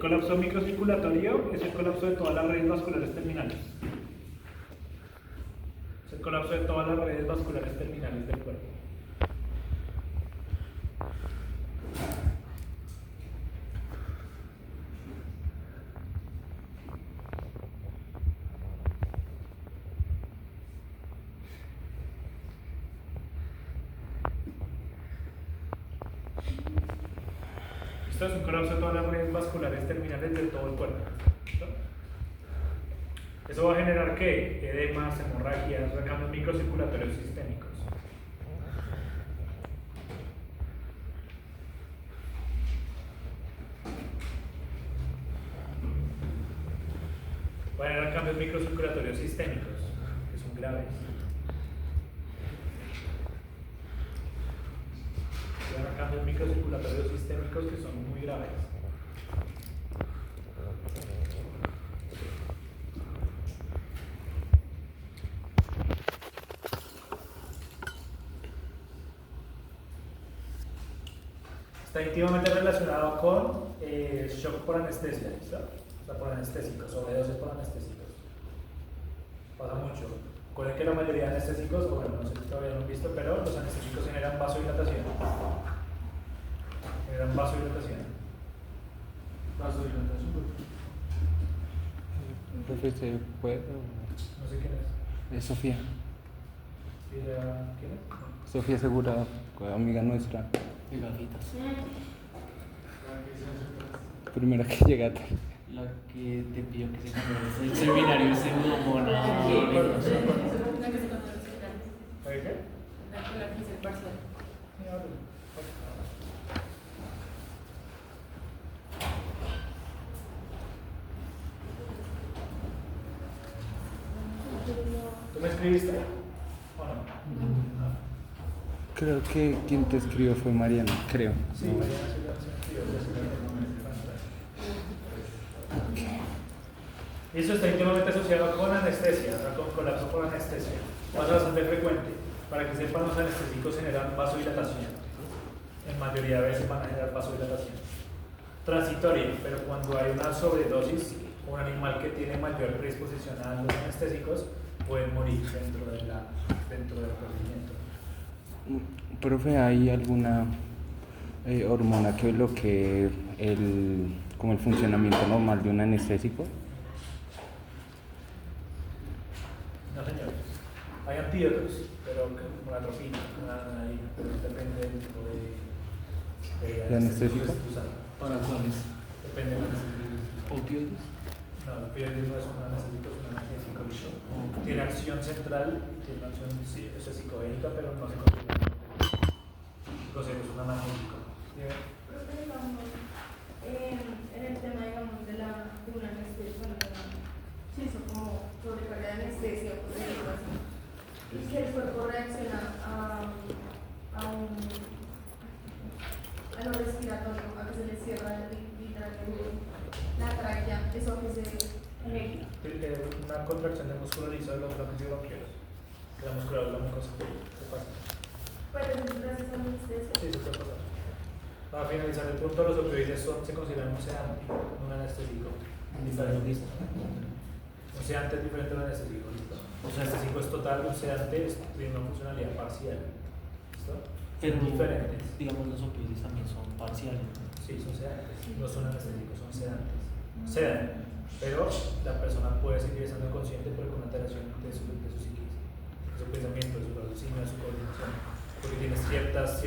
colapso microcirculatorio es el colapso de todas las redes vasculares terminales. Es el colapso de todas las redes vasculares terminales del cuerpo. Esto es un colapso de todas las redes vasculares terminales de todo el cuerpo. ¿Listo? Eso va a generar ¿qué? Edemas, hemorragias, cambios microcirculatorios sistémicos. Va a generar cambios microcirculatorios sistémicos, que son graves. Va a generar cambios microcirculatorios sistémicos que son muy graves. Está íntimamente relacionado con shock por anestesia, ¿listo? O sea, por anestésicos, sobredosis por anestésicos. Pasa mucho. Recuerden que la mayoría de anestésicos, o bueno, no sé si todavía lo han visto, pero los anestésicos generan vasodilatación. Generan vasodilatación. Vasodilatación. Profe, ¿se puede? No sé quién es. Es Sofía. ¿Quién es? Sofía Segura, amiga nuestra. Y gafitas. Primera que llega tarde. La que te pidió que se cambiara el seminario pseudomona. La que se conoce el ¿Oye qué? la que hice el parcial. ¿Tú me escribiste? ¿O no? No. Creo que quien te escribió fue Mariana, creo. Sí, No. Mariana sí la escribió, ya se la tengo en pantalla. Eso está íntimamente asociado con anestesia, ¿no? Con colapso por anestesia. Pasa bastante frecuente. Para que sepan, los anestésicos generan vasodilatación. En mayoría de veces van a generar vasodilatación. Transitoria, pero cuando hay una sobredosis, un animal que tiene mayor predisposición a los anestésicos puede morir dentro del procedimiento. Profe, ¿hay alguna hormona que bloquee como el funcionamiento normal de un anestésico? No, señor. Hay antídotos, pero como la atropina, pero depende del tipo de anestésico? que estés usando. ¿Para cuáles? Depende del anestésico. ¿Opioides? No, el opioide no es un anestésico, es un analgésico. Tiene acción central, tiene acción psicodélica, pero no se considera es un analgésico. Pero digamos, en el tema, digamos, de una anestesia, sí, eso como sobrecarga de anestesia, por decirlo así, y que el cuerpo reacciona a lo respiratorio, a que se le cierra literalmente la tráquea, eso que se Una contracción de músculo liso de los bronquios y bronquiolos. La musculatura de la mucosa. ¿Qué pasa? puede ser gracias a la anestesia. Sí, eso puede pasar. Para finalizar el punto, los opioides se consideran un sedante, no un anestésico. Diferente. Un sedante es diferente a un anestésico. ¿Listo? Un anestésico es total, un sedante tiene una funcionalidad parcial. ¿Listo? Pero, diferentes. digamos, los opioides también son parciales. Sí, son sedantes. No son anestésicos, son sedantes. Sedan, pero la persona puede seguir estando consciente, pero con alteración de su psiquis, de su pensamiento, de su raciocinio, de su coordinación. Porque tiene ciertas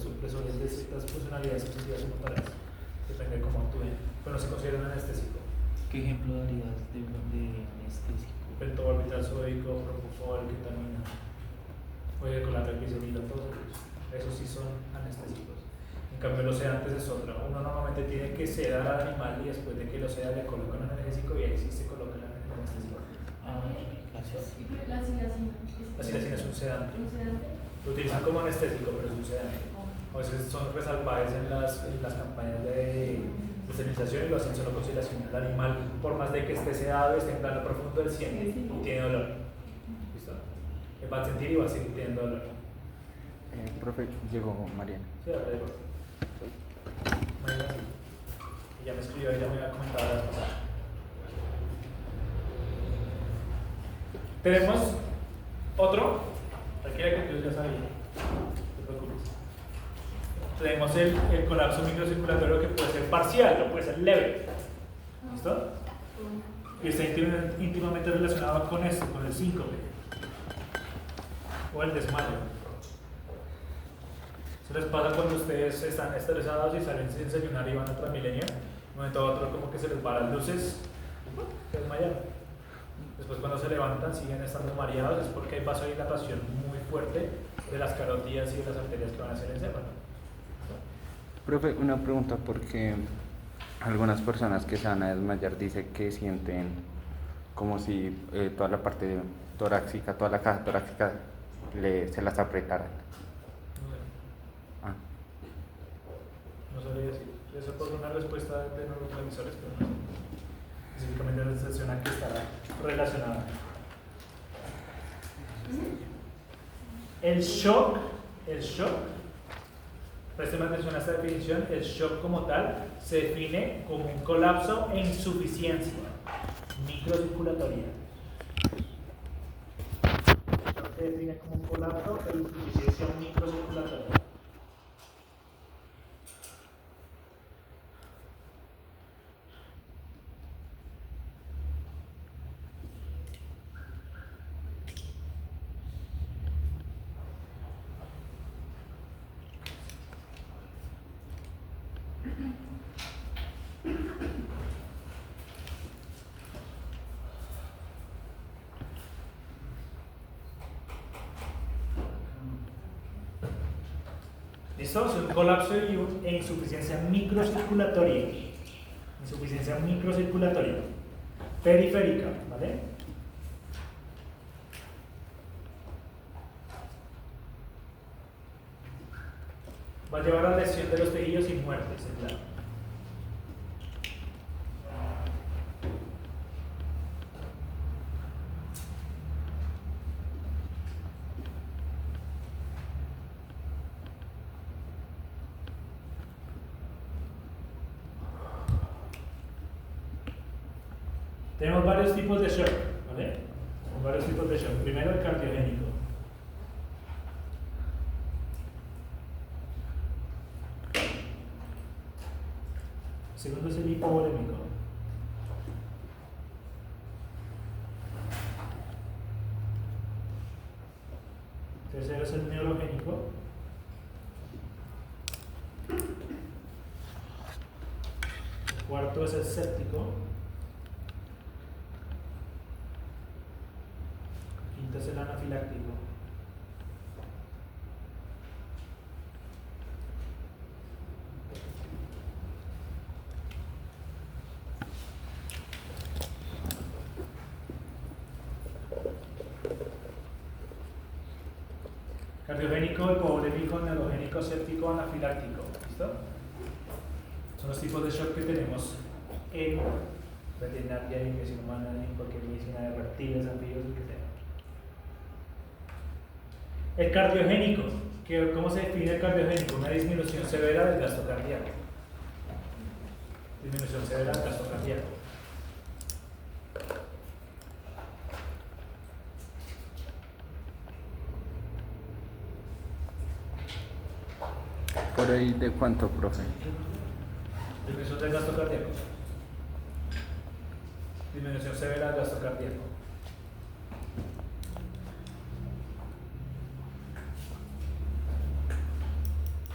supresores de ciertas funcionalidades sensitivas y motores. Depende de cómo actúen. Pero no se considera un anestésico. ¿Qué ejemplo darías de anestésico? Pentobarbital sódico, propofol, ketamina, oye, con la triglicéridos, todos esos sí son anestésicos. En cambio, los sedantes es otra. Uno normalmente tiene que sedar al animal y después de que lo seda le colocan un anestésico y ahí sí se coloca el anestésico. Gracias. La silacina. La silacina es un sedante. ¿Un sedante? Lo utilizan como anestésico, pero es un sedante. A veces son resalvajes en las campañas de esterilización y lo hacen solo con sedación. El animal, por más de que esté sedado, esté en plano profundo, él siente y tiene dolor. ¿Listo? Él va a sentir y va a seguir teniendo dolor. Profe, llegó Mariana. Sí, ahora de Mariana, sí. Ella me escribió, ella me había comentado la vez pasada. Tenemos otro, tranquila que tú ya sabías, no te preocupes. Tenemos el colapso microcirculatorio que puede ser parcial o puede ser leve. ¿Listo? Y está íntimamente relacionado con esto, con el síncope o el desmayo. Eso les pasa cuando ustedes están estresados y salen sin desayunar y van a Transmilenio. De un momento a otro como que se les van las luces, se desmayan. Después cuando se levantan siguen estando mareados, es porque hay vasodilatación muy fuerte de las carotidas y de las arterias que van a hacer el encéfalo. Profe, una pregunta, porque algunas personas que se van a desmayar dicen que sienten como si toda la parte torácica, toda la caja torácica se las apretaran. No sabría decir. Eso por una respuesta de neurotransmisores, pero no sé. Específicamente la sensación a que estará relacionada. El shock, presten atención a esta definición, el shock como tal se define como un colapso e insuficiencia microcirculatoria. Se define como un colapso e insuficiencia microcirculatoria. ¿Listo? Es un colapso e insuficiencia microcirculatoria. Insuficiencia microcirculatoria. Periférica, ¿vale? Va a llevar a lesión de los tejidos y muerte, es claro. Tenemos varios tipos de shock, ¿vale? Varios tipos de shock. Primero el cardiogénico. Segundo es el hipovolémico. Tercero es el neurogénico. El cuarto es el séptico. Quinto es el anafiláctico. Cardiogénico, hipovolémico, neurogénico, séptico, anafiláctico. ¿Listo? Son los tipos de shock que tenemos en veterinaria, en medicina humana, en cualquier medicina de reptiles, anfibios, lo que sea. El cardiogénico, ¿cómo se define el cardiogénico? Una disminución severa del gasto cardíaco. Disminución severa del gasto cardíaco. ¿Por ahí de cuánto, profe? Disminución del gasto cardíaco. Disminución severa del gasto cardíaco.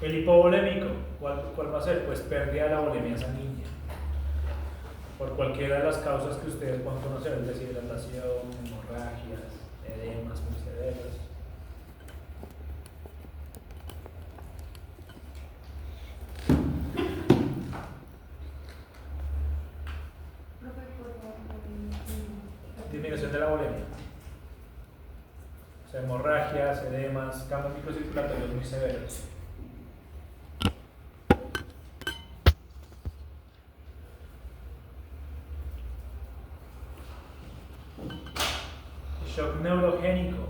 El hipovolémico, ¿cuál va a ser? Pues pérdida de la volemia sanguínea. Por cualquiera de las causas que ustedes puedan conocer, es decir, deshidratación, hemorragias, edemas muy severos. Disminución de la volemia. O sea, hemorragias, edemas, cambios microcirculatorios muy severos. Shock neurogénico.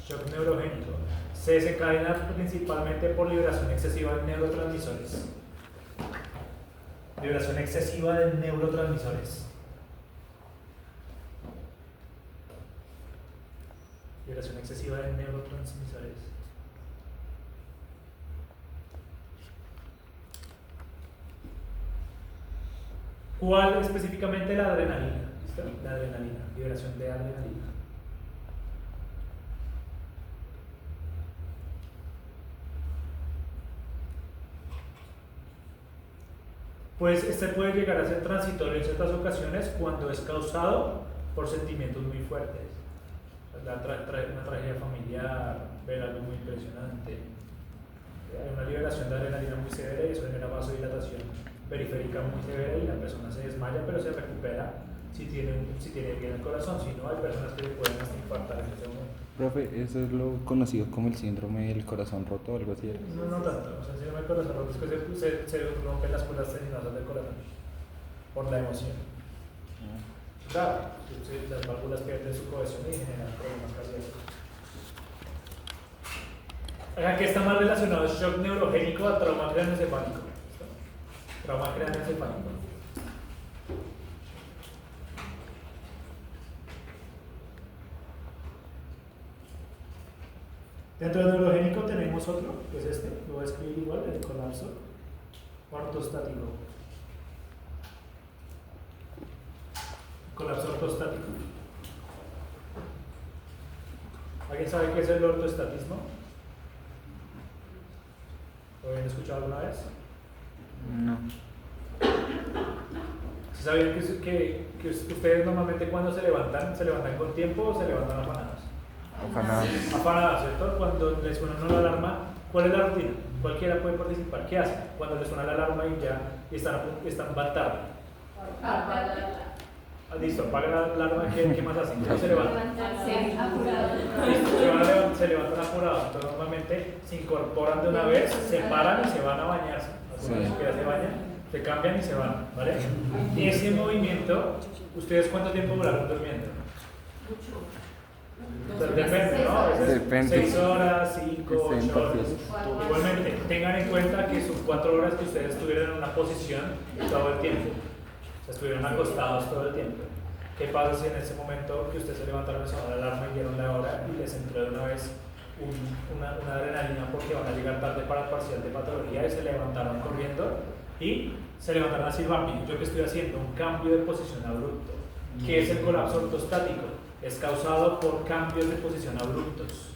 Shock neurogénico. Se desencadena principalmente por liberación excesiva de neurotransmisores. Liberación excesiva de neurotransmisores. Liberación excesiva de neurotransmisores. ¿Cuál específicamente? La adrenalina. ¿Listo? La adrenalina. Liberación de adrenalina. Pues este puede llegar a ser transitorio en ciertas ocasiones cuando es causado por sentimientos muy fuertes. Una tragedia familiar, ver algo muy impresionante. Hay una liberación de adrenalina muy severa y eso genera vasodilatación periférica muy severa y la persona se desmaya, pero se recupera si tiene bien el corazón. Si no, hay personas que le pueden hasta infartar en ese momento. Profe, eso es lo conocido como el síndrome del corazón roto o algo así. No tanto, o sea, el síndrome del corazón roto es que se rompen las cuerdas tendinosas del corazón por la emoción. Claro, las válvulas pierden su cohesión y generan problemas cardíacos. Aquí está más relacionado el shock neurogénico al trauma craneoencefálico. Trauma craneoencefálico. Dentro del neurogénico tenemos otro, que es este, lo voy a escribir igual, el colapso ortostático. Colapso ortostático. ¿Alguien sabe qué es el ortostatismo? ¿Lo habían escuchado alguna vez? No. ¿Sí sabían que ustedes normalmente cuando se levantan con tiempo o se levantan afanados? Afanados, ¿cierto? Cuando les suena la alarma, ¿cuál es la rutina? Cualquiera puede participar. ¿Qué hacen? Cuando les suena la alarma y están van tarde. Listo, apagan la alarma, ¿qué más hacen? ¿Cómo se levantan? Se levantan apurados. Entonces, normalmente se incorporan de una vez, se paran y se van a bañarse. Algunos ni siquiera se bañan, se cambian y se van, ¿vale? Ese movimiento, ¿ustedes cuánto tiempo duraron durmiendo? Depende, ¿no? A veces Depende. 6 horas, 5, 8 horas. Igualmente, tengan en cuenta que son 4 horas que ustedes estuvieron en una posición todo el tiempo. Estuvieron acostados todo el tiempo. ¿Qué pasa si en ese momento que ustedes se levantaron, les sonó la alarma y dieron la hora y les entró de una vez una adrenalina porque van a llegar tarde para el parcial de patología y se levantaron corriendo y se levantaron así rápido? ¿Yo qué estoy haciendo? Un cambio de posición abrupto. ¿Qué es el colapso ortostático? Es causado por cambios de posición abruptos.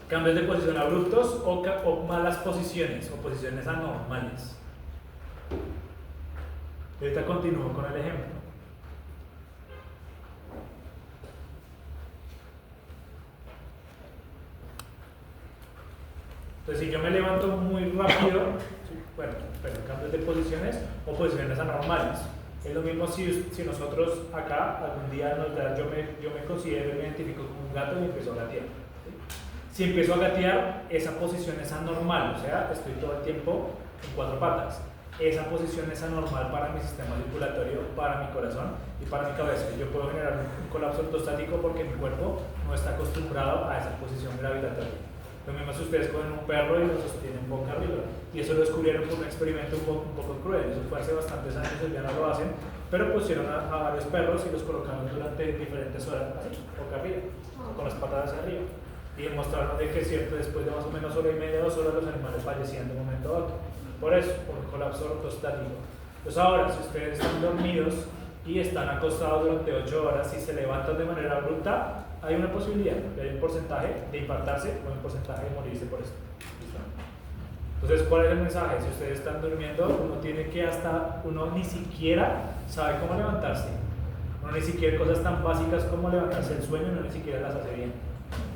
Cambios de posición abruptos o malas posiciones o posiciones anormales. Ahorita continúo con el ejemplo. Entonces, si yo me levanto muy rápido, bueno, pero cambios de posiciones o posiciones anormales. Es lo mismo si nosotros acá algún día yo me considero, me identifico como un gato y empiezo a gatear. Si empiezo a gatear, esa posición es anormal, o sea, estoy todo el tiempo en 4 patas. Esa posición es anormal para mi sistema circulatorio, para mi corazón y para mi cabeza. Yo puedo generar un colapso ortostático porque mi cuerpo no está acostumbrado a esa posición gravitatoria. Lo mismo si ustedes cogen un perro y lo sostienen boca arriba. Y eso lo descubrieron por un experimento un poco cruel. Eso fue hace bastantes años, ya no lo hacen, pero pusieron a varios perros y los colocaron durante diferentes horas así, boca arriba, con las patas hacia arriba. Y demostraron de que cierto, después de más o menos hora y media, 2 horas, los animales fallecían de un momento a otro. Por eso, por un colapso ortostático. Entonces ahora, si ustedes están dormidos y están acostados durante 8 horas y se levantan de manera abrupta, hay una posibilidad, hay un porcentaje de infartarse o un porcentaje de morirse por esto. ¿Listo? Entonces, ¿cuál es el mensaje? Si ustedes están durmiendo, uno ni siquiera sabe cómo levantarse. Uno ni siquiera cosas tan básicas como levantarse del sueño, uno ni siquiera las hace bien.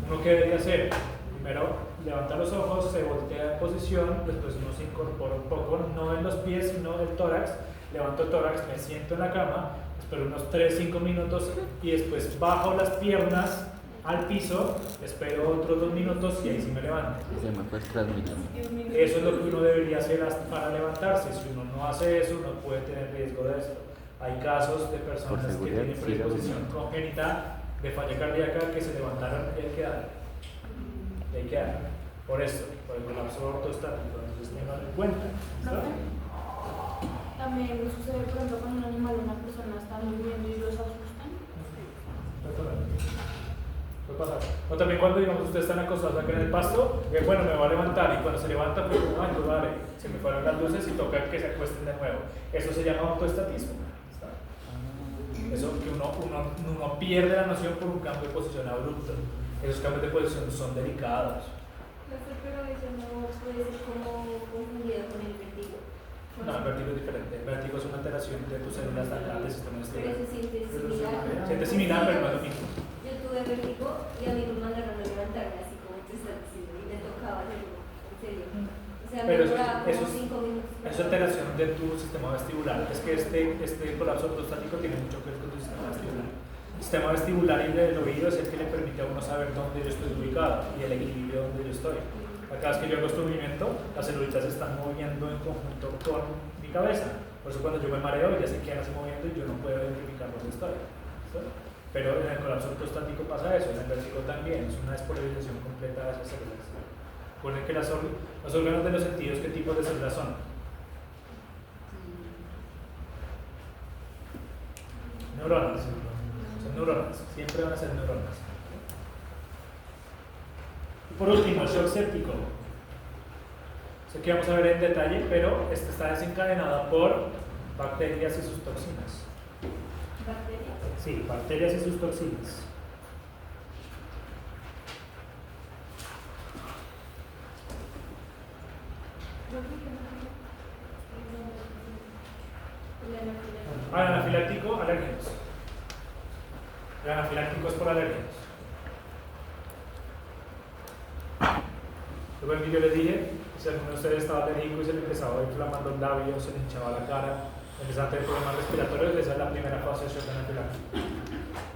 ¿Uno qué debería hacer? Primero, levanta los ojos, se voltea en posición, después uno se incorpora un poco, no en los pies, sino en el tórax. Levanto el tórax, me siento en la cama, espero unos 3-5 minutos y después bajo las piernas al piso, espero otros 2 minutos y ahí sí me levanto. Se me fue transmitiendo. Eso es lo que uno debería hacer para levantarse. Si uno no hace eso, uno puede tener riesgo de esto. Hay casos de personas que seguridad, tienen sí, predisposición congénita de falla cardíaca que se levantaron y hay que dar. Y hay que dar. Por esto, por el colapso ortostático. Entonces tengan en cuenta. ¿Listo? También sucede, por ejemplo, cuando un animal o una persona está durmiendo y los asustan. Puede pasar. O también cuando, digamos, ustedes están acostados acá en el pasto, bueno, me va a levantar y cuando se levanta, pues, ay, pues vale, se me fueron las luces y toca que se acuesten de nuevo. Eso se llama autoestatismo. ¿Está? Eso que uno pierde la noción por un cambio de posición abrupto. Esos cambios de posición son delicados. Pero eso no puede ser como confundido con el vértigo. No, el vértigo es diferente. El vértigo es una alteración de tus células del sistema Pero nervioso. se siente similar. Siente similar, pero no es lo mismo. Yo tuve vértigo y a mí me mandaron a levantarme así como te estás diciendo y me tocaba hacerlo, en serio. O sea, Pero me duraba como eso 5 minutos. es alteración de tu sistema vestibular. Es que este colapso ortostático tiene mucho que ver con tu sistema vestibular. El sistema vestibular y el oído es el que le permite a uno saber dónde yo estoy ubicado y el equilibrio donde yo estoy. Cada vez que yo hago este movimiento, las celulitas se están moviendo en conjunto con mi cabeza. Por eso cuando yo me mareo, ya sé que ahora se moviendo y yo no puedo identificar dónde estoy. ¿Sí? Pero en el colapso ortostático pasa eso, en el vértigo también, es una despolarización completa de esas células. Recuerden que los órganos de los sentidos, ¿qué tipos de células son? Neuronas. Son neuronas, siempre van a ser neuronas. Por último, el shock séptico. Sé que vamos a ver en detalle, pero este está desencadenado por bacterias y sus toxinas. ¿Bacterias? Sí, bacterias y sus toxinas. El anafiláctico, alérgenos. El anafiláctico es por alérgenos. Luego en yo les dije, si alguno de ustedes estaba alérgico y se le empezaba a inflamar los labios, se le hinchaba la cara, empezaba a tener problemas respiratorios, esa es la primera fase de shock anafiláctico.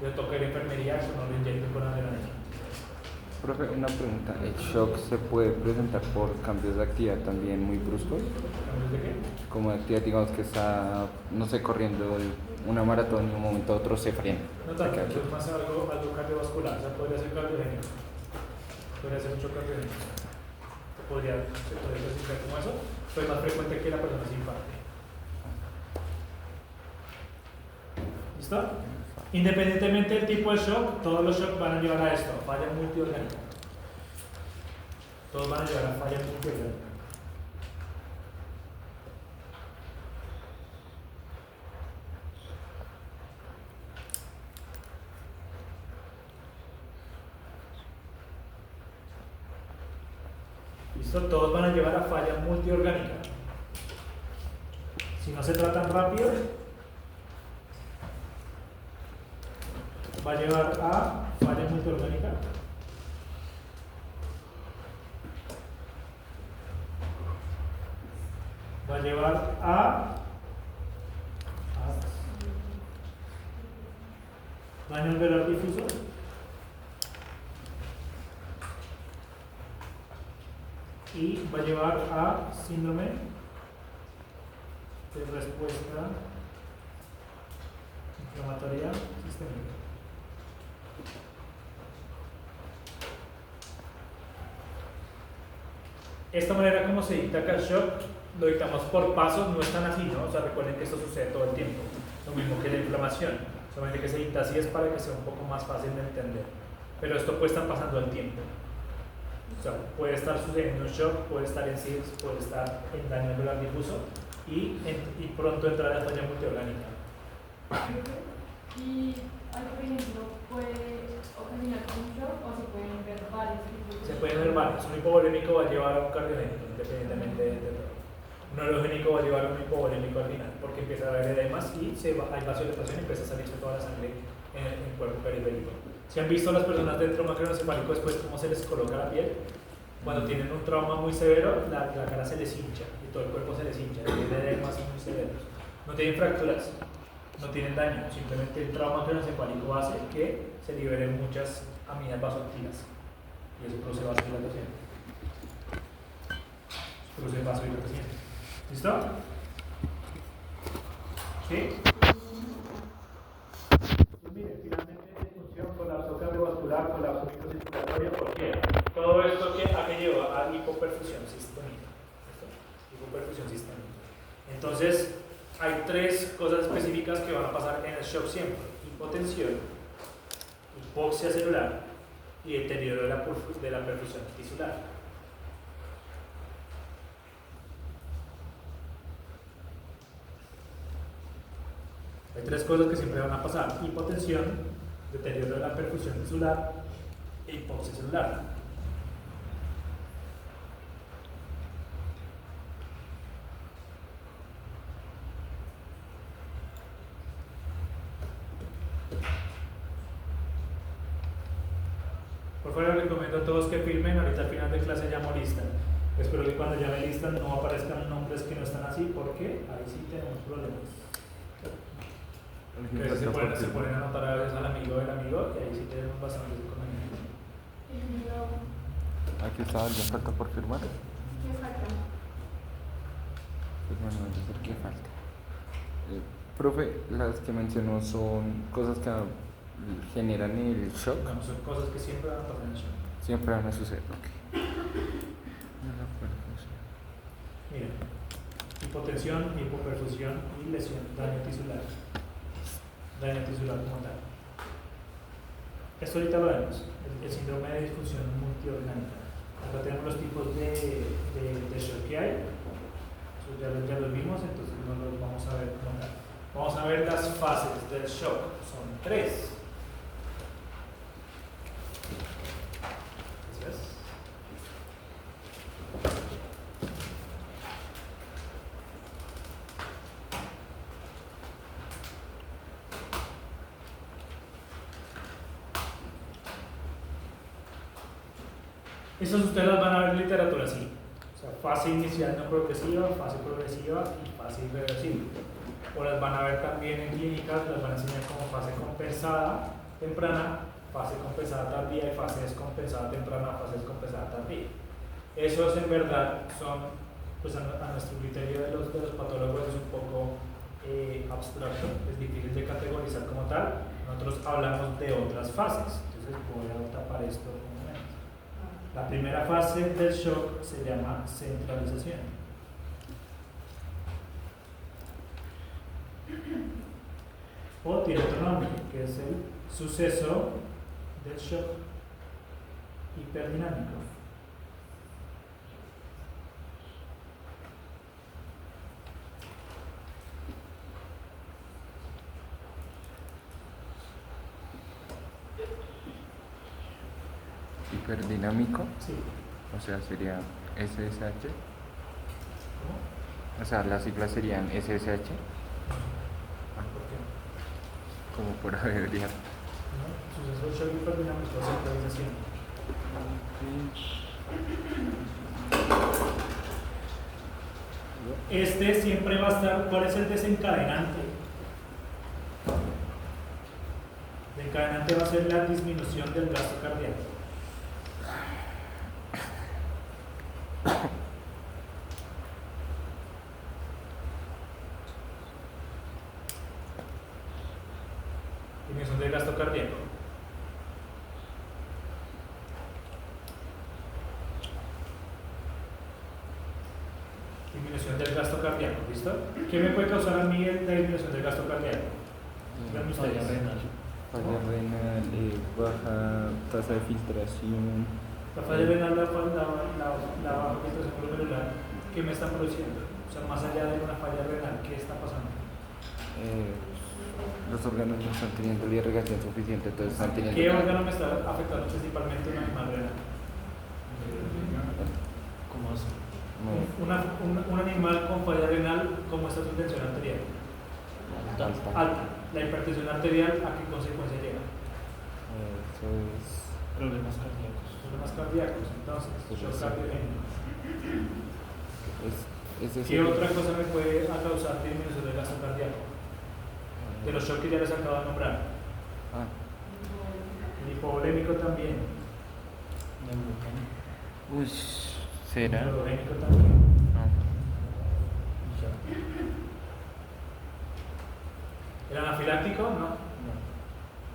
Yo toqué la enfermería, eso no lo inyecto con adrenalina. Profe, una pregunta. ¿El shock se puede presentar por cambios de actividad también muy bruscos? ¿Cambios de qué? Como de actividad, digamos que está, no sé, corriendo una maratón y en un momento a otro se frena. No tanto, eso es más algo cardiovascular, o sea, podría ser cardiogénico. Podría ser un shock cardiogénico. Se podría clasificar como eso, pero es más frecuente que la persona se infarte. ¿Listo? Independientemente del tipo de shock, todos los shocks van a llevar a esto, falla multiorgánica. Todos van a llevar a falla multiorgánica. ¿Listo? Todos van a llevar a falla multiorgánica. Si no se tratan rápido, va a llevar a falla multiorgánica. Va a llevar a daño alveolar difuso. Y va a llevar a síndrome de respuesta inflamatoria sistémica. Esta manera como se dicta acá el shock, lo dictamos por pasos, no es tan así, ¿no? O sea, recuerden que esto sucede todo el tiempo. Lo mismo que la inflamación, solamente que se dicta así es para que sea un poco más fácil de entender. Pero esto puede estar pasando el tiempo. O sea, puede estar sucediendo un shock, puede estar en SIDS, puede estar en daño alveolar difuso y pronto entrar a falla multiorgánica. Y algo, por ejemplo, puede ocasionar un shock o se pueden ver varios tipos de Se pueden ver varios. Un hipovolémico va a llevar a un cardiogénico, independientemente de todo. Un neurogénico va a llevar a un hipovolémico al final, porque empieza a haber edemas y hay vasodilatación y empieza a salirse toda la sangre en el cuerpo periférico. Si han visto las personas del trauma craneoencefálico después cómo se les coloca la piel, cuando tienen un trauma muy severo, la cara se les hincha y todo el cuerpo se les hincha, tienen edemas muy severos. No tienen fracturas, no tienen daño, simplemente el trauma craneoencefálico hace que se liberen muchas aminas vasoactivas y eso produce vasodilatación. Produce vasodilatación. ¿Listo? ¿Sí? hipoperfusión sistémica. ¿Listo? Hipoperfusión sistémica. Entonces, hay tres cosas específicas que van a pasar en el shock siempre: hipotensión, hipoxia celular y deterioro de la perfusión tisular. Hay tres cosas que siempre van a pasar: hipotensión, deterioro de la perfusión tisular e hipoxia celular. Por favor, les recomiendo a todos que firmen. Ahorita al final de clase llamo lista. Espero que cuando llame lista no aparezcan nombres que no están así, porque ahí sí tenemos problemas. Que se ponen a anotar a veces al amigo del amigo, y ahí sí tenemos bastantes inconvenientes. Aquí está, ¿alguien falta por firmar? ¿Qué falta? Firmar no decir qué falta. Profe, las que mencionó son cosas que generan el shock. No, son cosas que siempre van a pasar en el shock. Siempre van a suceder, ok. Miren, hipotensión, hipoperfusión y lesión, daño tisular. Daño tisular como tal. Esto ahorita lo vemos, el síndrome de disfunción multiorgánica. Acá tenemos los tipos de shock que hay. Eso ya los vimos, entonces no los vamos a ver como tal. Vamos a ver las fases del shock. Son tres. Gracias. Esas ustedes las van a ver en literatura así. O sea, fase inicial no progresiva, fase progresiva y fase irreversible. O las van a ver también en clínicas, las van a enseñar como fase compensada temprana, fase compensada tardía y fase descompensada temprana, fase descompensada tardía. Esos en verdad son, pues a nuestro criterio de los patólogos es un poco abstracto, es difícil de categorizar como tal. Nosotros hablamos de otras fases, entonces voy a tapar esto un momento. La primera fase del shock se llama centralización. O tiene otro nombre, que es el suceso del shock hiperdinámico. Hiperdinámico, Sí. o sea, sería SSH. ¿Cómo? O sea, las siglas serían SSH, ¿Por qué? como por abreviar. ¿No? Suceso del shock hiperdinámico, centralización. Este siempre va a estar. ¿Cuál es el desencadenante? El desencadenante va a ser la disminución del gasto cardíaco. Disminución del gasto cardíaco. Disminución del gasto cardíaco, ¿listo? ¿Qué me puede causar a mí la disminución del gasto cardíaco? Díganme ustedes. Falla renal. Falla renal, baja tasa de filtración. La falla renal, la baja filtración glomerular, ¿qué me está produciendo? O sea, más allá de una falla renal, ¿qué está pasando? Los órganos no están teniendo la irrigación suficiente, entonces están teniendo. ¿Qué órgano me está afectando principalmente una animal renal? ¿Cómo así? No, Un animal con falla renal, ¿cómo está su tensión arterial? Alta. Alta. La hipertensión arterial, ¿a qué consecuencia llega? eso es. Problemas cardíacos. Problemas cardíacos, entonces, Pues shock sí. cardiogénico. Es ¿Qué decir, otra cosa me puede causar disminución del gasto cardíaco? De los shocks que ya les acabo de nombrar. Ah, El hipovolémico también. Neurogénico. uy, ¿será? El neurogénico también. No. ¿El anafiláctico? No. No.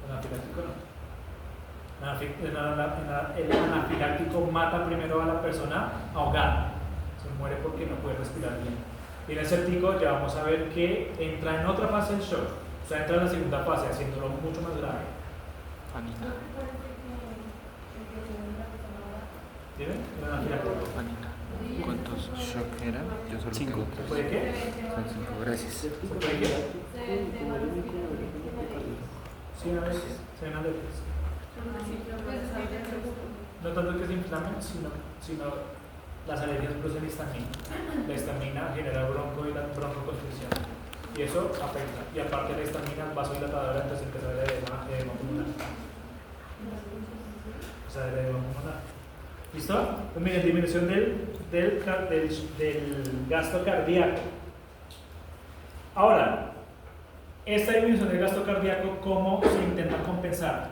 El anafiláctico no. El el anafiláctico mata primero a la persona ahogada, se muere porque no puede respirar bien. Y en el séptico ya vamos a ver que entra en otra fase del shock, o sea, entra en la segunda fase, haciéndolo mucho más grave. Anita, ¿Tienen? El anafiláctico. Anita. ¿Cuántos shock eran? Yo solo 5. tengo ¿Se 3. puede qué? Son 5, gracias. ¿Se puede qué? Sí, a veces, se ven alertas. No tanto que se inflamen, sino las alergias producen histamina. La histamina genera bronco y la broncoconstricción. Y eso afecta. Y aparte la histamina es vasodilatadora, entonces empieza a haber edema pulmonar. O sea, el edema pulmonar. ¿Listo? Pues miren, disminución del gasto cardíaco. Ahora, esta disminución del gasto cardíaco, ¿cómo se intenta compensar?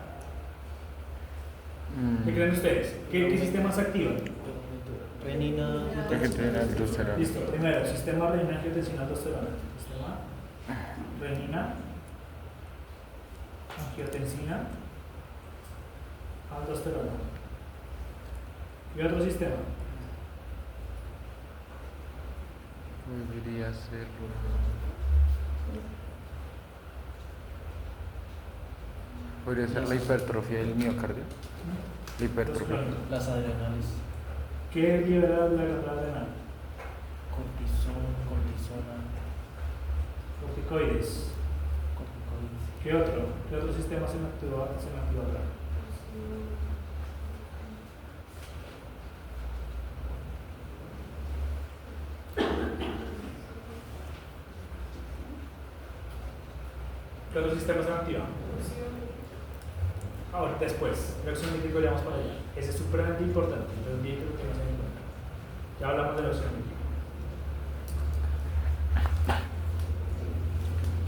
¿Qué creen ustedes? ¿Qué sistemas se activan? Renina. Aldosterona. Listo, primero, sistema renina, angiotensina, aldosterona. Sistema renina, angiotensina, aldosterona. ¿Y otro sistema? Podría ser. Podría ser la hipertrofia del miocardio. La hipertrofia. Las adrenales. ¿Qué libera la glándula adrenal? Cortisona. Corticoides. Corticoides. ¿Qué otro sistema se me activa acá? ¿Qué otro sistema se me activa? Ahora, después, el óxido nítrico ya vamos para allá. Ese es supremamente importante, entonces bien que lo tengas en cuenta. Ya hablamos del óxido nítrico.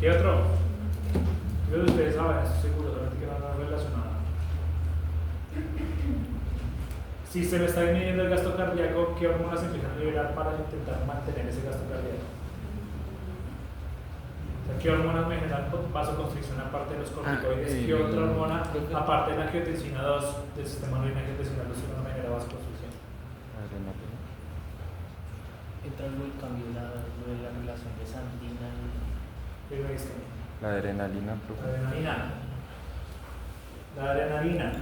¿Qué otro? Yo de ustedes saben, estoy seguro, solamente que no es relacionado. Si se me está midiendo el gasto cardíaco, ¿qué hormonas se empiezan a liberar para intentar mantener ese gasto cardíaco? O sea, ¿qué hormonas me generan vasoconstricción aparte de los corticoides? ¿Qué otra hormona, aparte de la angiotensina 2 del sistema renina angiotensina 2, no me genera vasoconstricción? Entra luego el cambio de la relación de sanguina ¿Qué me dice? La adrenalina, La profe. adrenalina. La adrenalina.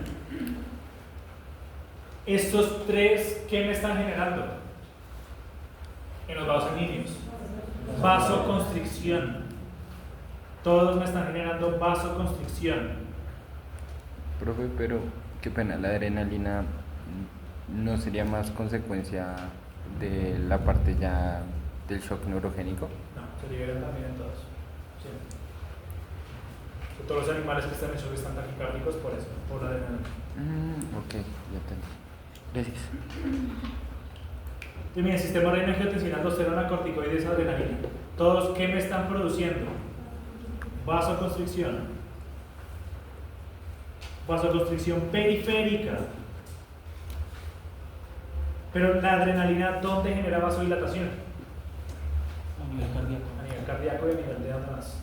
Estos tres, ¿qué me están generando? En los vasos sanguíneos. Vasoconstricción. Todos me están generando vasoconstricción. Profe, pero qué pena, la adrenalina no sería más consecuencia de la parte ya del shock neurogénico. No, se liberan también en todos. Sí. Todos los animales que están en shock están taquicárdicos por eso, por la adrenalina. Ok, ya entendí. Gracias. Y miren, sistema renina, angiotensina, aldosterona, corticoides, adrenalina. Todos, ¿qué me están produciendo? Vasoconstricción. Vasoconstricción periférica. Pero la adrenalina, ¿dónde genera vasodilatación? a nivel cardíaco. A nivel cardíaco y a nivel de dónde más.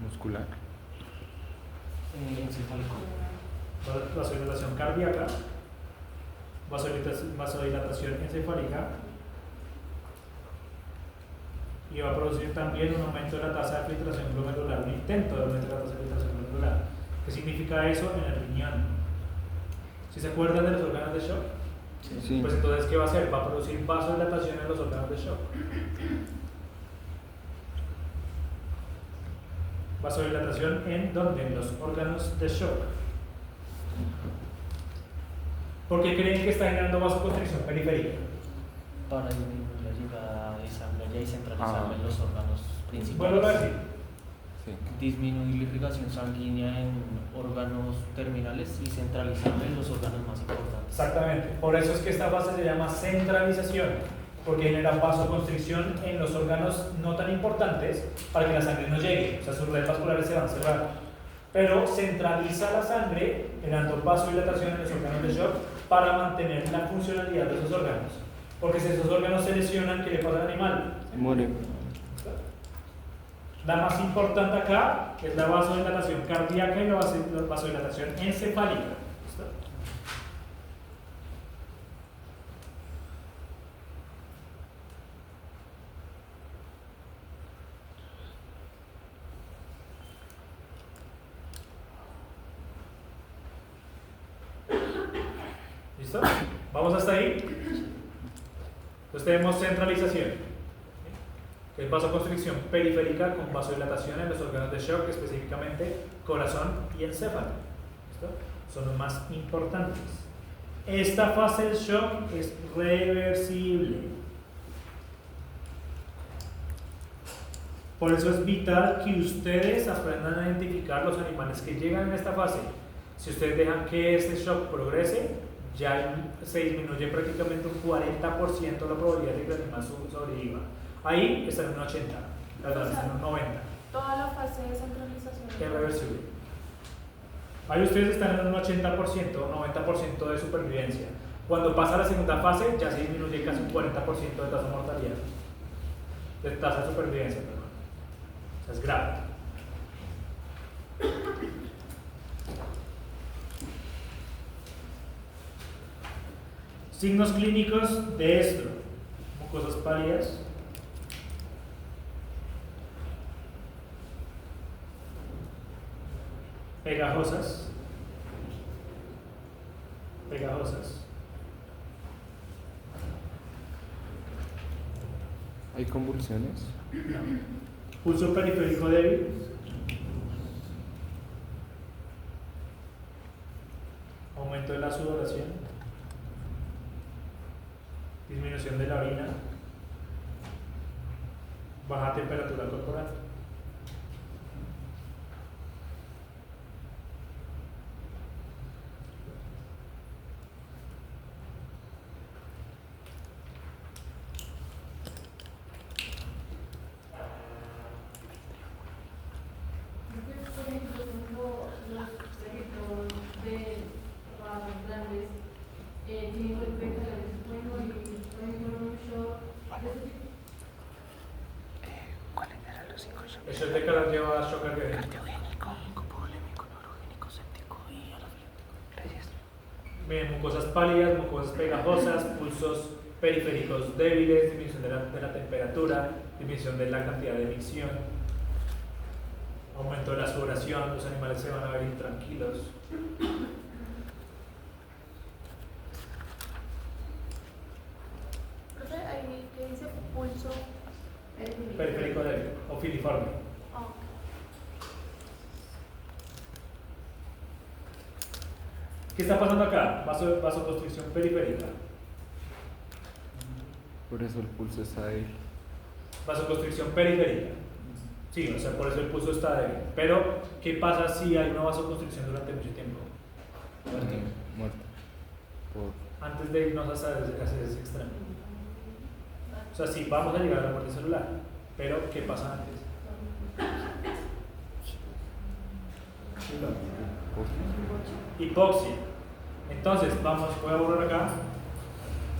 Muscular. Encefálico. Vasodilatación cardíaca, vasodilatación encefálica, y va a producir también un aumento de la tasa de filtración glomerular, un intento de aumento de la tasa de filtración glomerular. ¿Qué significa eso en el riñón? ¿Si se acuerdan de los órganos de shock? Sí. Pues entonces, ¿qué va a hacer? Va a producir vasodilatación en los órganos de shock. Vasodilatación en ¿dónde? En los órganos de shock. ¿Por qué creen que está generando vasoconstricción periférica? Para disminuir la llegada de sangre allá y centralizarla en los órganos principales. Vuelvo a decir. Sí. Disminuir la irrigación sanguínea en órganos terminales y centralizarla en los órganos más importantes. Exactamente. Por eso es que esta fase se llama centralización, porque genera vasoconstricción en los órganos no tan importantes para que la sangre no llegue. O sea, sus redes vasculares se van a cerrar. Pero centraliza la sangre, generando vasodilatación en los órganos de shock para mantener la funcionalidad de esos órganos. Porque si esos órganos se lesionan, ¿qué le pasa al animal? Muere. La más importante acá es la vasodilatación cardíaca y la vasodilatación encefálica. ¿Listo? ¿Listo? ¿Vamos hasta ahí? Entonces tenemos centralización, que es vasoconstricción periférica con vasodilatación en los órganos de shock, específicamente corazón y encéfalo. ¿Listo? Son los más importantes. Esta fase del shock es reversible. Por eso es vital que ustedes aprendan a identificar los animales que llegan en esta fase. Si ustedes dejan que este shock progrese, ya se disminuye prácticamente un 40% la probabilidad de que el animal sobreviva. Ahí están en un 80, están en un 90. Toda la fase de centralización. Es reversible. Ahí ustedes están en un 80% o 90% de supervivencia. Cuando pasa la segunda fase, ya se disminuye casi un 40% de tasa de mortalidad. De tasa de supervivencia, perdón. O sea, es grave. Signos clínicos de esto: mucosas pálidas, pegajosas, ¿Hay convulsiones? pulso periférico débil, aumento de la sudoración, disminución de la orina, baja temperatura corporal. Eso es de cada lleva shock cardiogénico. Hipovolémico, neurogénico, séptico y anafilíptico. Gracias. Bien, mucosas pálidas, mucosas pegajosas, pulsos periféricos débiles, disminución de la temperatura, disminución de la cantidad de emisión, aumento de la sudoración, los animales se van a ver intranquilos. Profe, ahí que dice pulso Periférico débil o filiforme. Ah, ¿Qué está pasando acá? Vasoconstricción periférica. Por eso el pulso está ahí. Vasoconstricción periférica. Sí, o sea, por eso el pulso está débil. Pero, ¿qué pasa si hay una vasoconstricción durante mucho tiempo? Muerto. Por... Antes de irnos hasta ese extremo. O sea, sí, vamos a llegar a la muerte celular. Pero, ¿qué pasa antes? Hipoxia. Entonces, voy a borrar acá.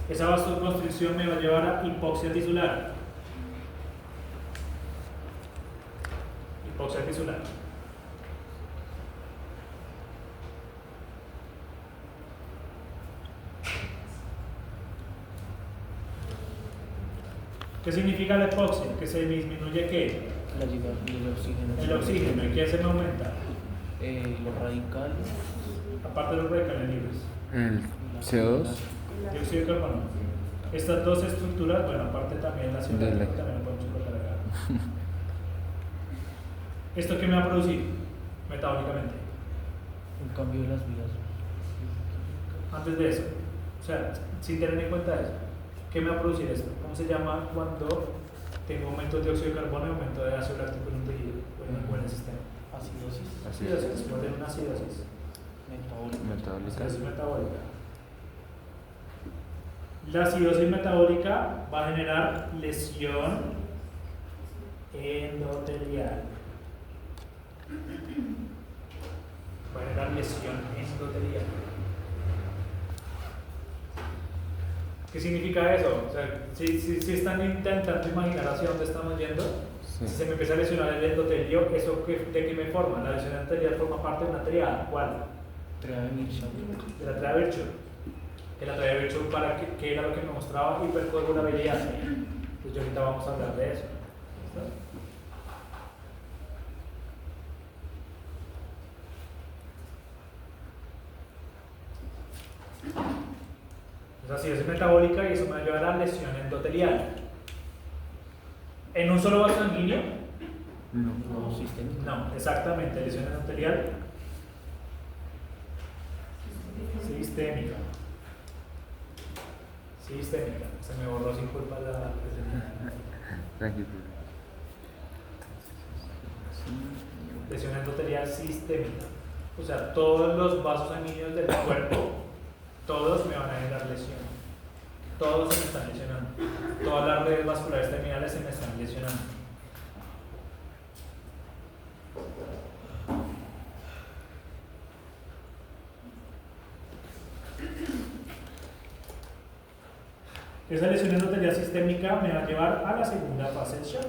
Esa vasoconstricción me va a llevar a hipoxia tisular. Hipoxia tisular. ¿Qué significa la hipoxia? Que se disminuye ¿qué? La llegada del oxígeno. El oxígeno. ¿Y qué se me aumenta? Los radicales. Aparte de los radicales libres. El CO2. Dióxido de carbono. Estas dos estructuras, bueno, aparte también la ciudad, Dele. también lo podemos colocar acá. ¿Esto qué me va a producir metabólicamente? Un cambio de las vías. Antes de eso, o sea, sin tener en cuenta eso, ¿qué me va a producir esto? ¿Cómo se llama cuando tengo aumento de dióxido de carbono y aumento de ácido láctico en un tejido o en el sistema? Acidosis. Acidosis, puede tener una acidosis. Metabólica. Acidosis metabólica. La acidosis metabólica va a generar lesión endotelial. Va a generar lesión endotelial. ¿Qué significa eso? O sea, si están intentando imaginar hacia dónde estamos yendo, Sí. Si se me empieza a lesionar el endotelio, ¿eso de qué me forma? La lesión endotelial forma parte de una triada. ¿Cuál? Triada de Virchow. De la triada de Virchow. Que la triada de Virchow, ¿qué era lo que me mostraba? Hipercoagulabilidad. Pues ahorita vamos a hablar de eso. ¿Listo? Esa acidosis metabólica y eso me va a llevar a lesión endotelial. ¿En un solo vaso sanguíneo? No, sistémico. No, exactamente, lesión endotelial sistémica. Sistémica. Se me borró sin culpa la Tranquilo. lesión endotelial sistémica. O sea, todos los vasos sanguíneos del cuerpo, todos me van a generar lesión. Todos se me están lesionando. Todas las redes vasculares terminales se me están lesionando. Esa lesión endotelial sistémica me va a llevar a la segunda fase del shock.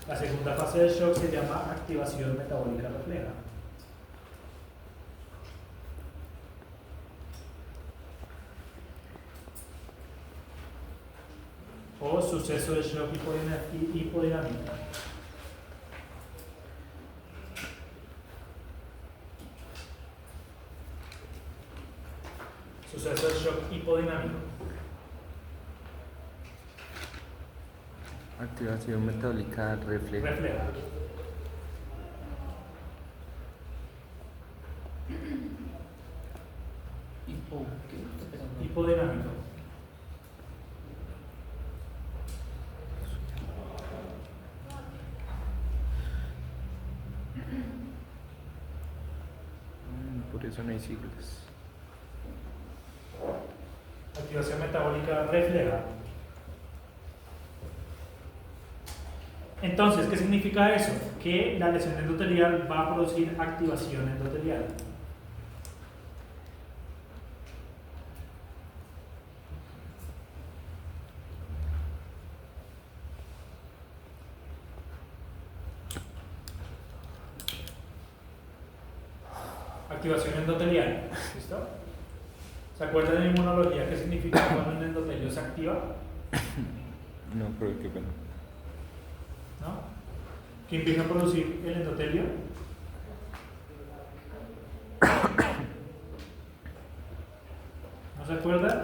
La segunda fase del shock se llama activación metabólica refleja. O suceso de shock hipodinámico. Suceso de shock hipodinámico. Activación metabólica refleja. Refleja. Hipodinámico. Por eso no hay siglas. Activación metabólica refleja. Entonces, ¿qué significa eso? Que la lesión endotelial va a producir activación endotelial. Activación endotelial. ¿Listo? ¿Se acuerdan de inmunología qué significa cuando un endotelio se activa? No, creo que bueno. ¿No? ¿Qué empieza a producir el endotelio? ¿No se acuerdan?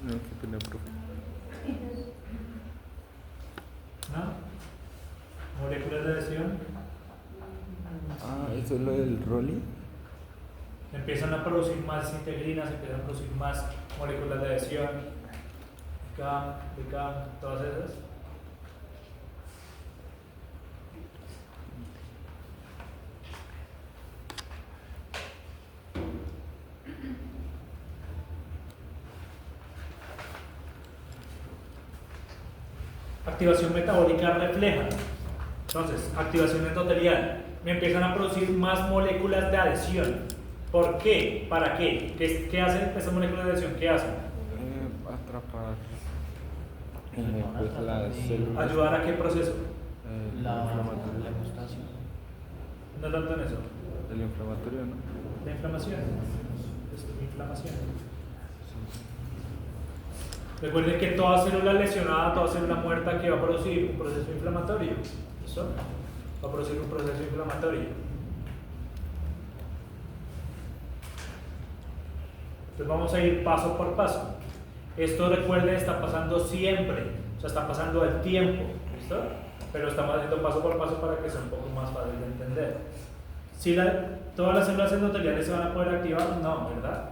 No, qué pena, profe. ¿No? Moléculas de adhesión. Ah, eso es lo del Rolling. Empiezan a producir más integrinas, empiezan a producir más moléculas de adhesión, CAM, BCAM, todas esas. Activación metabólica refleja. Entonces, activación endotelial. Me empiezan a producir más moléculas de adhesión. ¿Por qué? ¿Para qué? ¿Qué hacen esas moléculas de adhesión? ¿Qué hacen? Atrapar pues las células. ¿Ayudar a qué proceso? La inflamatorio. hemostasia. No tanto en eso. El inflamatorio, ¿no? La inflamación. Es inflamación. Recuerden que toda célula lesionada, toda célula muerta que va a producir un proceso inflamatorio. ¿Listo? Va a producir un proceso inflamatorio. Entonces vamos a ir paso por paso. Esto, recuerden, está pasando siempre. O sea, está pasando al tiempo. ¿Listo? Pero estamos haciendo paso por paso para que sea un poco más fácil de entender. Si todas las células endoteliales se van a poder activar, no, ¿verdad?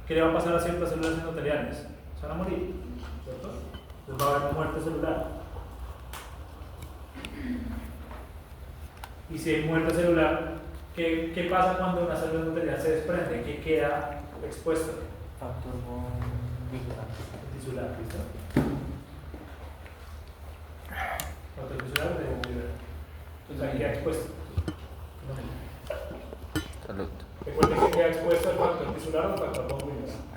¿Qué le va a pasar a ciertas células endoteliales? Se van a morir, ¿cierto? Entonces va a haber muerte celular. Y si hay muerte celular, ¿qué pasa cuando una célula endotelial se desprende? ¿Qué queda expuesto? Factor von Tisular, ¿listo? Factor tisular de movilidad. Entonces ahí queda expuesto. Salud. Recuerden que queda expuesto al factor tisular o al factor von Willebrand.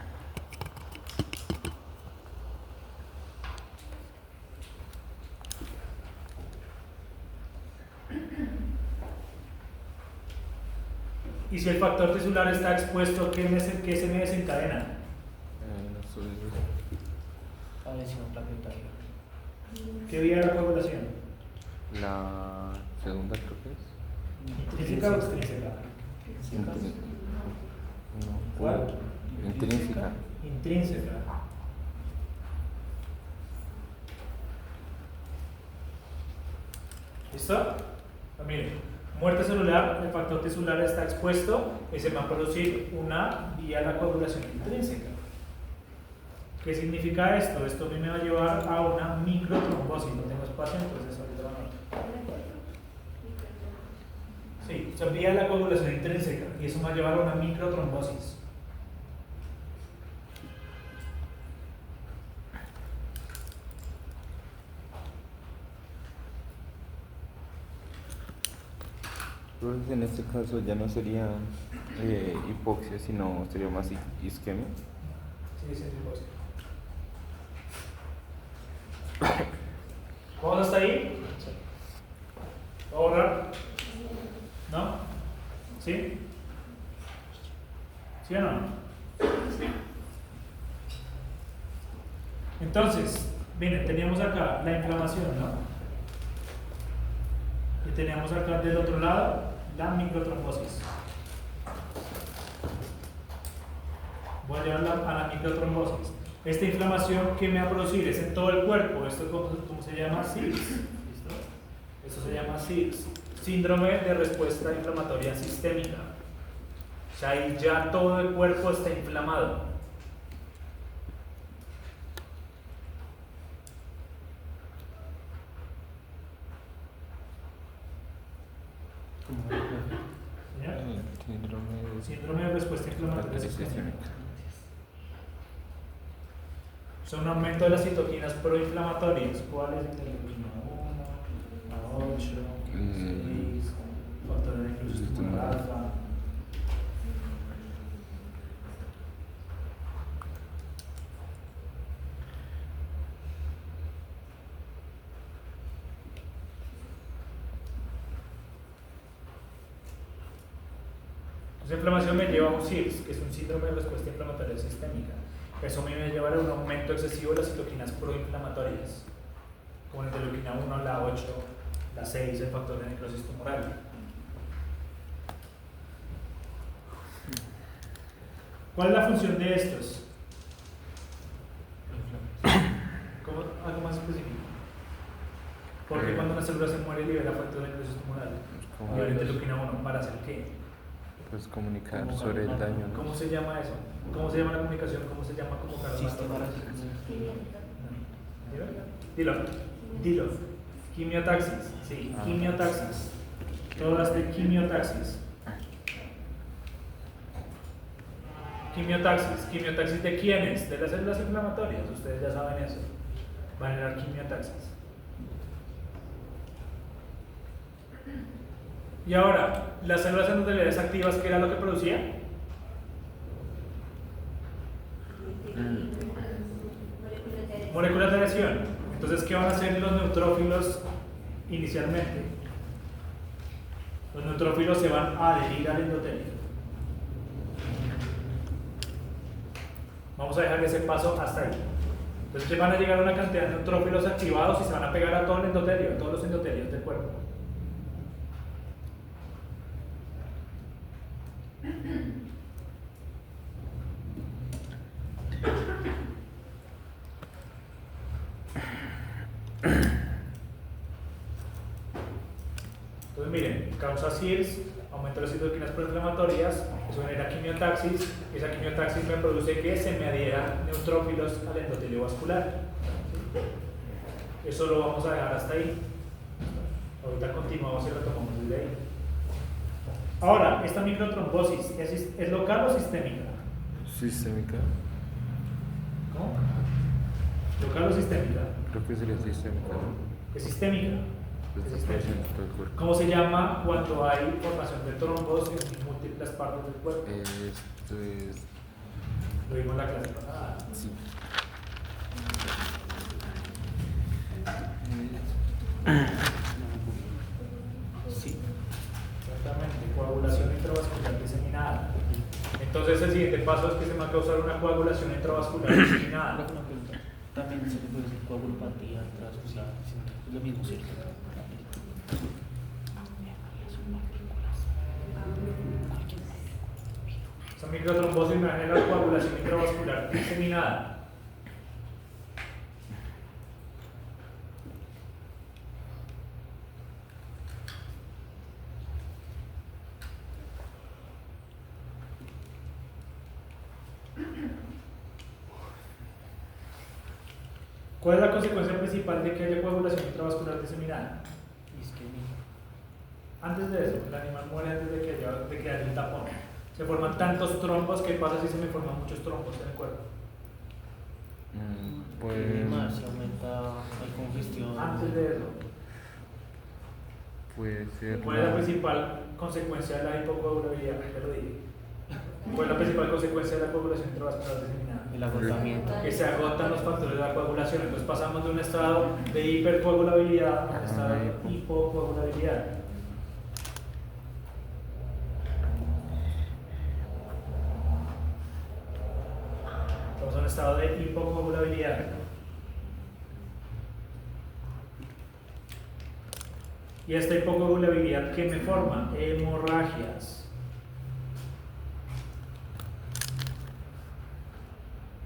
Y si el factor tisular está expuesto, ¿qué se me desencadena? Adhesión plaquetaria. ¿Qué vía de la coagulación? La segunda creo que es. ¿Intrínseca o extrínseca? No, ¿Cuál? intrínseca. Intrínseca. ¿Listo? Miren, muerte celular, el factor tisular está expuesto y se va a producir una vía de la coagulación intrínseca. ¿Qué significa esto? Esto a mí me va a llevar a una microtrombosis. No tengo espacio, entonces ahorita lo anoto. Sí, se vía de la coagulación intrínseca y eso me va a llevar a una microtrombosis. Entonces, en este caso ya no sería hipoxia, sino sería más isquemia. Sí, sí, hipoxia. ¿Cómo hasta ahí? ¿Va a borrar? ¿No? ¿Sí? ¿Sí o no? Entonces, miren, teníamos acá la inflamación, ¿no? Y teníamos acá del otro lado la microtrombosis. Voy a llevar a la microtrombosis. Esta inflamación, ¿qué me va a producir? Es en todo el cuerpo. ¿Esto cómo se llama? SIRS. ¿Listo? Esto se llama SIRS. Síndrome de respuesta inflamatoria sistémica. O sea, ahí ya todo el cuerpo está inflamado. ¿Señor? Síndrome de respuesta inflamatoria sistémica. Son un aumento de las citoquinas proinflamatorias. ¿Cuáles? Interleuquina 1, A8, 6, factor de necrosis tumoral alfa. Esa inflamación me lleva a un SIRS, que es un síndrome de respuesta inflamatoria sistémica. Eso me va a llevar a un aumento excesivo de las citoquinas proinflamatorias, como la interleuquina 1, la 8, la 6, el factor de necrosis tumoral. ¿Cuál es la función de estos? ¿Cómo? Algo más específico. Porque cuando una célula se muere libera factor de necrosis tumoral. Y la interleuquina 1, ¿para hacer qué? Pues comunicar sobre el daño, ¿no? ¿Cómo se llama eso? ¿Cómo se llama la comunicación? ¿Cómo se llama convocar? Dilo. Quimiotaxis. Sí, quimiotaxis. Todas de quimiotaxis. Quimiotaxis. ¿Quimiotaxis de quiénes? De las células inflamatorias. Ustedes ya saben eso. Va a generar quimiotaxis. Y ahora, las células endoteliales activas, ¿qué era lo que producía? Moléculas de adhesión. Entonces, ¿qué van a hacer los neutrófilos inicialmente? Los neutrófilos se van a adherir al endotelio. Vamos a dejar ese paso hasta ahí. Entonces, van a llegar a una cantidad de neutrófilos activados y se van a pegar a todo el endotelio, a todos los endotelios del cuerpo. Entonces miren, causa SIRS, aumento de las citoquinas proinflamatorias, eso genera quimiotaxis, y esa quimiotaxis me produce que se me adhieran neutrófilos al endotelio vascular. Eso lo vamos a dejar hasta ahí. Ahorita continuamos y retomamos desde ahí. Ahora, esta microtrombosis, ¿es local o sistémica? Sistémica. ¿Cómo? ¿Local o sistémica? Creo que sería sistémica. Es sistémica. Pues está presente en todo el cuerpo. ¿Cómo se llama cuando hay formación de trombos en múltiples partes del cuerpo? Esto es. Lo vimos en la clase pasada. Sí. Sí. Exactamente. Coagulación intravascular diseminada. Entonces el siguiente paso es que se va a causar una coagulación intravascular diseminada. Una pregunta. También se le puede decir coagulopatía transfusión. Es lo mismo, ¿cierto? Esa microtrombosis me genera coagulación intravascular diseminada. ¿Cuál es la consecuencia principal de que haya coagulación intravascular diseminada? Isquemia. Antes de eso, el animal muere antes de que haya un tapón. Se forman tantos trombos, ¿qué pasa si se me forman muchos trombos en el cuerpo? Pues Edema, se aumenta la congestión. Antes de eso, puede ser. ¿cuál es la principal consecuencia de la hipocoagulabilidad? Ya lo dije. ¿Cuál es la principal consecuencia de la coagulación intravascular diseminada? El agotamiento. Que se agotan los factores de la coagulación. Entonces pasamos de un estado de hipercoagulabilidad a un estado de hipocoagulabilidad. Estamos en un estado de hipocoagulabilidad. Y esta hipocoagulabilidad, ¿qué me forma? Hemorragias.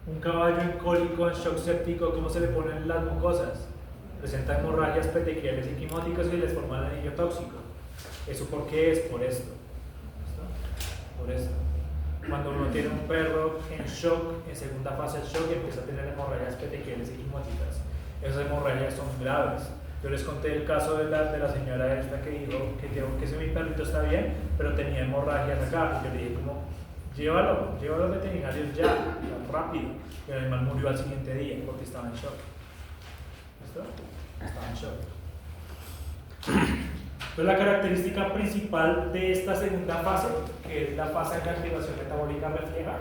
Un caballo en cólico, en shock séptico, ¿cómo se le ponen las mucosas? Presenta hemorragias petequiales y quimóticas y les forman anillo tóxico. ¿Eso por qué es? Por esto. ¿Listo? Por esto. Cuando uno tiene un perro en shock, en segunda fase del shock, empieza a tener hemorragias petequiales y quimóticas. Esas hemorragias son graves. Yo les conté el caso de la señora esta que dijo que ese mi perrito está bien, pero tenía hemorragias acá. Y yo le dije como, llévalo al veterinario ya, rápido. Y el animal murió al siguiente día porque estaba en shock. ¿Listo? Estaba en shock. Entonces la característica principal de esta segunda fase, que es la fase de activación metabólica refleja,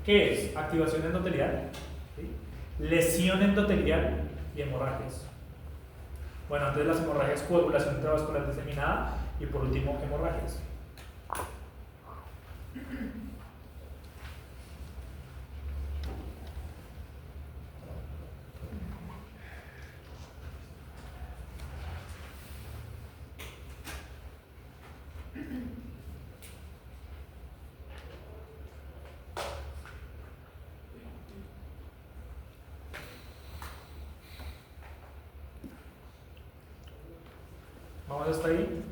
¿qué es? Activación endotelial, ¿sí? Lesión endotelial y hemorragias. Bueno, antes de las hemorragias, coagulación intravascular diseminada y por último hemorragias. ¿Vamos hasta ahí?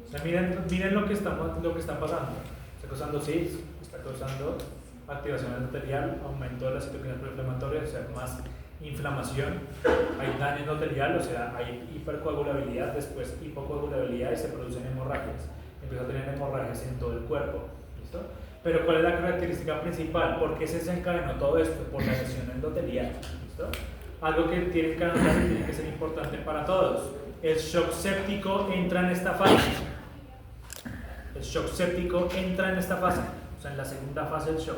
O sea, miren lo que está pasando. Está causando CIS, está causando activación endotelial, aumento de las citoquinas proinflamatorias, o sea, más inflamación, hay daño endotelial, o sea, hay hipercoagulabilidad, después hipocoagulabilidad y se producen hemorragias. Empieza a tener hemorragias en todo el cuerpo. ¿Listo? Pero ¿cuál es la característica principal? ¿Por qué se desencadenó todo esto? Por la lesión endotelial. ¿Listo? Algo que tienen que anotar y tiene que ser importante para todos. El shock séptico entra en esta fase. El shock séptico entra en esta fase, o sea, en la segunda fase del shock.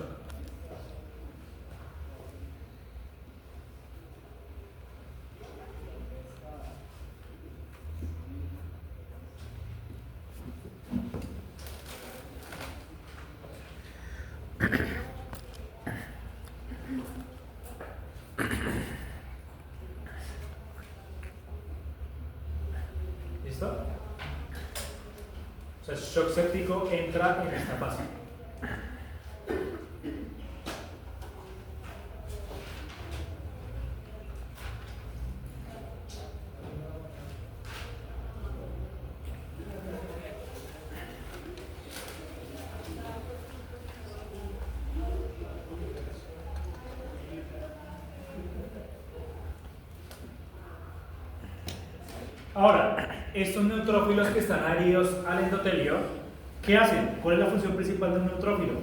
¿Listo? O sea, el shock séptico entra en esta fase. Ahora, estos neutrófilos que están adheridos al endotelio, ¿qué hacen? ¿Cuál es la función principal de un neutrófilo?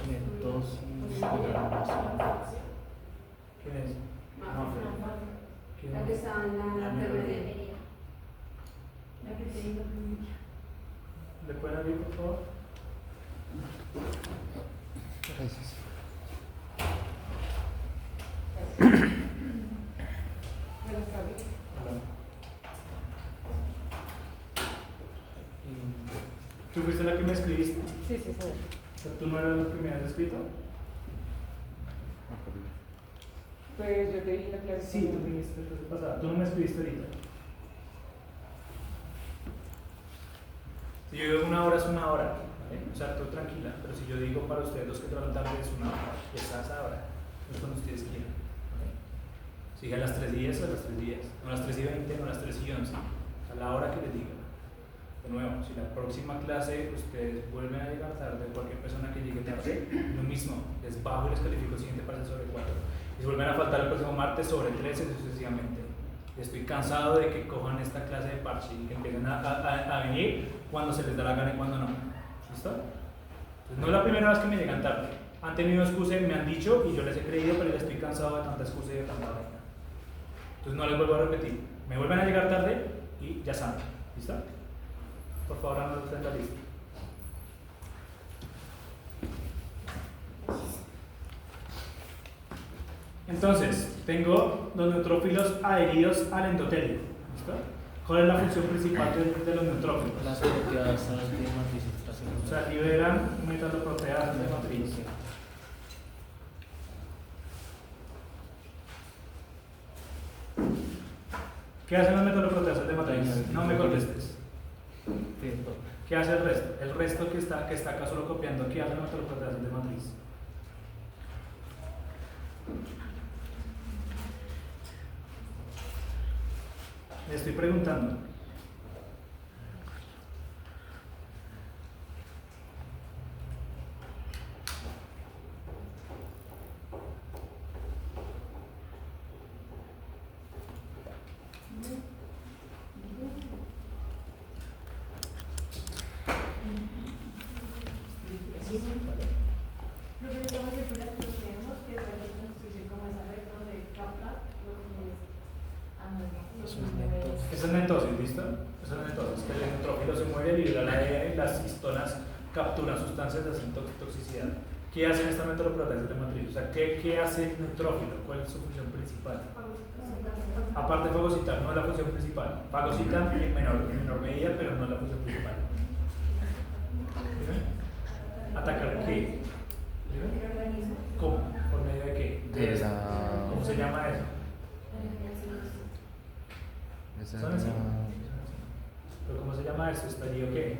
Endosis, ¿Quién es? ¿Quién La es? que estaba en la enfermería. La que te digo. ¿Le pueden abrir, por favor? Gracias. ¿Tú fuiste la que me escribiste? Sí, sí, sí. ¿Tú no eras lo que me has escrito? Pues yo te di la clase. Sí, tú viniste la clase pasada. Tú no me escribiste ahorita. Si yo digo una hora es una hora, ¿vale? O sea, tú tranquila, pero si yo digo para ustedes los que trabajan tarde es una hora, y está a esa hora, es cuando ustedes quieran. ¿Vale? Si dije a las 3:10, a las 3:10, no a las 3:20, no a las 3:11, a la hora que les diga. De nuevo, si la próxima clase ustedes vuelven a llegar tarde, cualquier persona que llegue tarde, lo mismo, les bajo y les califico siguiente para sobre 4. Y si vuelven a faltar el próximo martes, sobre 13 sucesivamente. Estoy cansado de que cojan esta clase de parche y que empiecen a venir cuando se les da la gana y cuando no. ¿Listo? Entonces, no es la primera vez que me llegan tarde. Han tenido excusa y me han dicho y yo les he creído, pero ya estoy cansado de tanta excusa y de tanta vaina. Entonces no les vuelvo a repetir. Me vuelven a llegar tarde y ya saben. ¿Listo? Por favor, anoten en la lista. Entonces, tengo los neutrófilos adheridos al endotelio. ¿Listo? ¿Cuál es la función principal de los neutrófilos? Las proteasas de matriz O extracelular. sea, liberan metaloproteasas de matriz. ¿Qué hacen las metaloproteasas de matriz? No me contestes. ¿Qué hace el resto? El resto que está acá solo copiando, ¿qué hacen las metaloproteasas de matriz? Le estoy preguntando. Eso es netosis, ¿listo? Eso es netosis, que el neutrófilo se muere, libera la ADN y las histonas capturan sustancias de toxicidad. ¿Qué hacen estas metaloproteasas de matriz? O sea, ¿qué hace el neutrófilo? ¿Cuál es su función principal? Aparte de fagocitar, no es la función principal. Fagocita en menor medida, pero no es la función principal. ¿Atacar qué? ¿Cómo? ¿Por medio de qué? ¿Cómo se llama eso? Son así. ¿Pero cómo se llama eso? ¿Estallido qué?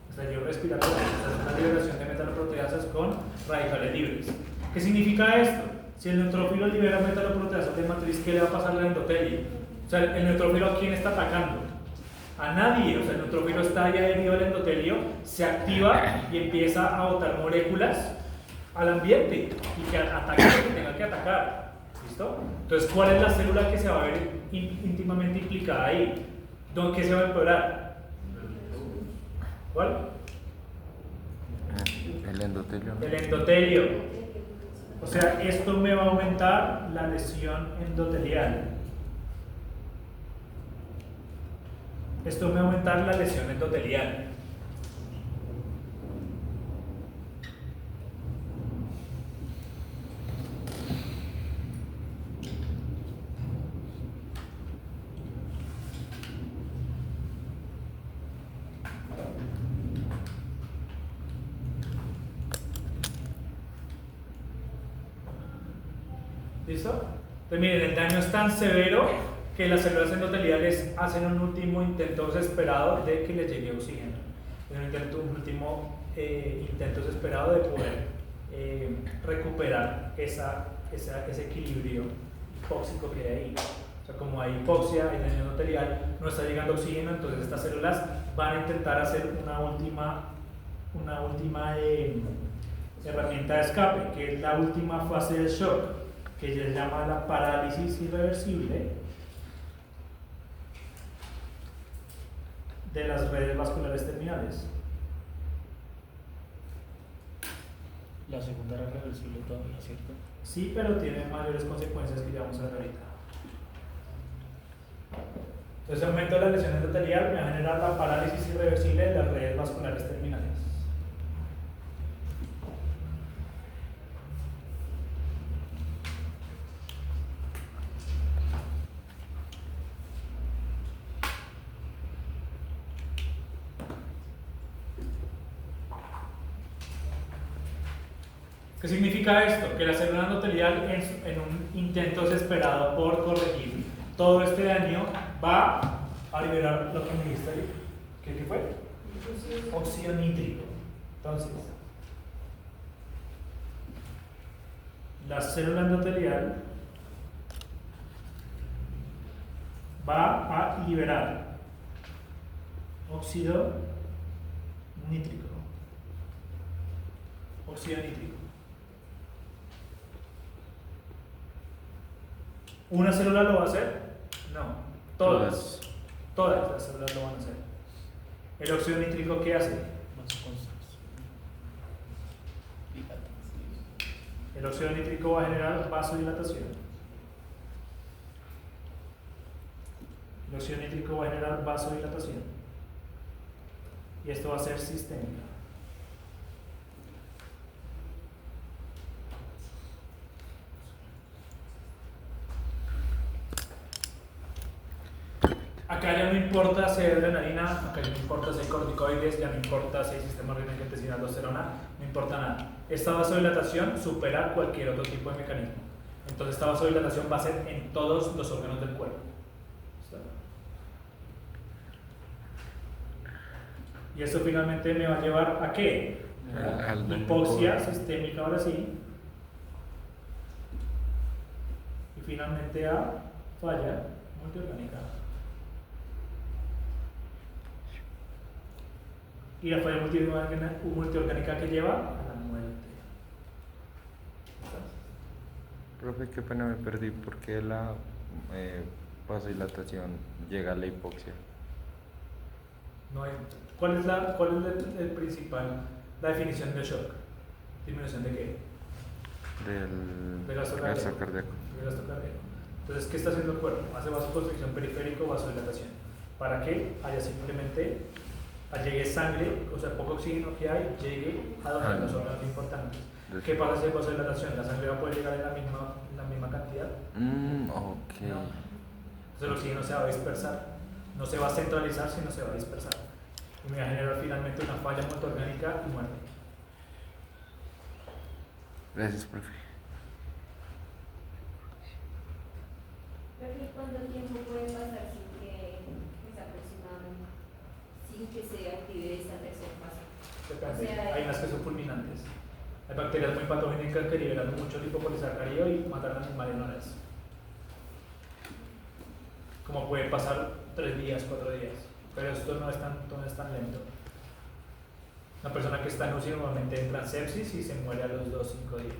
Estallido respiratorio. Es una liberación de metaloproteasas con radicales libres. ¿Qué significa esto? Si el neutrófilo libera metaloproteasas de matriz, ¿qué le va a pasar al endotelio? O sea, ¿el neutrófilo a quién está atacando? A nadie. O sea, el neutrófilo está ahí adherido al endotelio, se activa y empieza a botar moléculas al ambiente y que ataque lo que tenga que atacar. ¿Listo? Entonces, ¿cuál es la célula que se va a ver íntimamente implicada ahí? ¿Qué se va a empeorar? ¿Cuál? El endotelio. El endotelio. O sea, esto me va a aumentar la lesión endotelial. Esto me va a aumentar la lesión endotelial. ¿Listo? Entonces miren, el daño es tan severo que las células endoteliales hacen un último intento desesperado de que les llegue oxígeno. Un último intento desesperado de poder recuperar ese equilibrio hipóxico que hay ahí. O sea, como hay hipoxia, hay daño endotelial, no está llegando oxígeno, entonces estas células van a intentar hacer una última herramienta de escape, que es la última fase del shock, que se llama la parálisis irreversible de las redes vasculares terminales. La segunda era reversible todavía, ¿cierto? Sí, pero tiene mayores consecuencias que ya vamos a ver ahorita. Entonces, el aumento de la lesión endotelial me va a generar la parálisis irreversible de las redes vasculares terminales. ¿Qué significa esto? Que la célula endotelial, en un intento desesperado por corregir todo este daño, va a liberar lo que me dijiste ahí. ¿Qué fue? Óxido nítrico. Entonces, la célula endotelial va a liberar óxido nítrico. Óxido nítrico. ¿Una célula lo va a hacer? No. Todas las células lo van a hacer. ¿El óxido nítrico qué hace? El óxido nítrico va a generar vasodilatación. El óxido nítrico va a generar vasodilatación. Y esto va a ser sistémico. Acá ya no importa si hay adrenalina, acá ya no importa si hay corticoides, ya no importa si hay sistema renal intestinal, aldosterona, no importa nada. Esta vasodilatación supera cualquier otro tipo de mecanismo. Entonces esta vasodilatación va a ser en todos los órganos del cuerpo. ¿Está? Y esto finalmente me va a llevar ¿a qué? Hipoxia sistémica ahora sí. Y finalmente a falla multiorgánica. Y la falla multiorgánica que lleva a la muerte. Profe, qué pena me perdí. ¿Por qué la vasodilatación llega a la hipoxia? No hay, ¿cuál es el principal, la definición de shock? ¿Disminución de qué? Del De gasto gasto cardíaco. cardíaco. De gasto cardíaco. Entonces, ¿qué está haciendo el cuerpo? Hace vasoconstricción periférico, vasodilatación. ¿Para que haya simplemente llegue sangre, o sea, poco oxígeno que hay, llegue a donde los órganos importantes? ¿Qué pasa si hay vasodilatación? ¿La sangre va a poder llegar en la misma cantidad? Ok. No. Entonces el oxígeno se va a dispersar. No se va a centralizar, sino se va a dispersar. Y me va a generar finalmente una falla multiorgánica y muerte. Gracias, profe. Pero ¿cuánto tiempo puede pasar sin que sin que se active esta tercera fase? Depende. O sea, hay unas que son fulminantes. Hay bacterias muy patogénicas que liberan mucho lipopolisacárido y matan animales en horas. Como puede pasar 3 días, 4 días. Pero esto no es tan lento. Una persona que está en UCI normalmente entra en sepsis y se muere a los 2-5 días.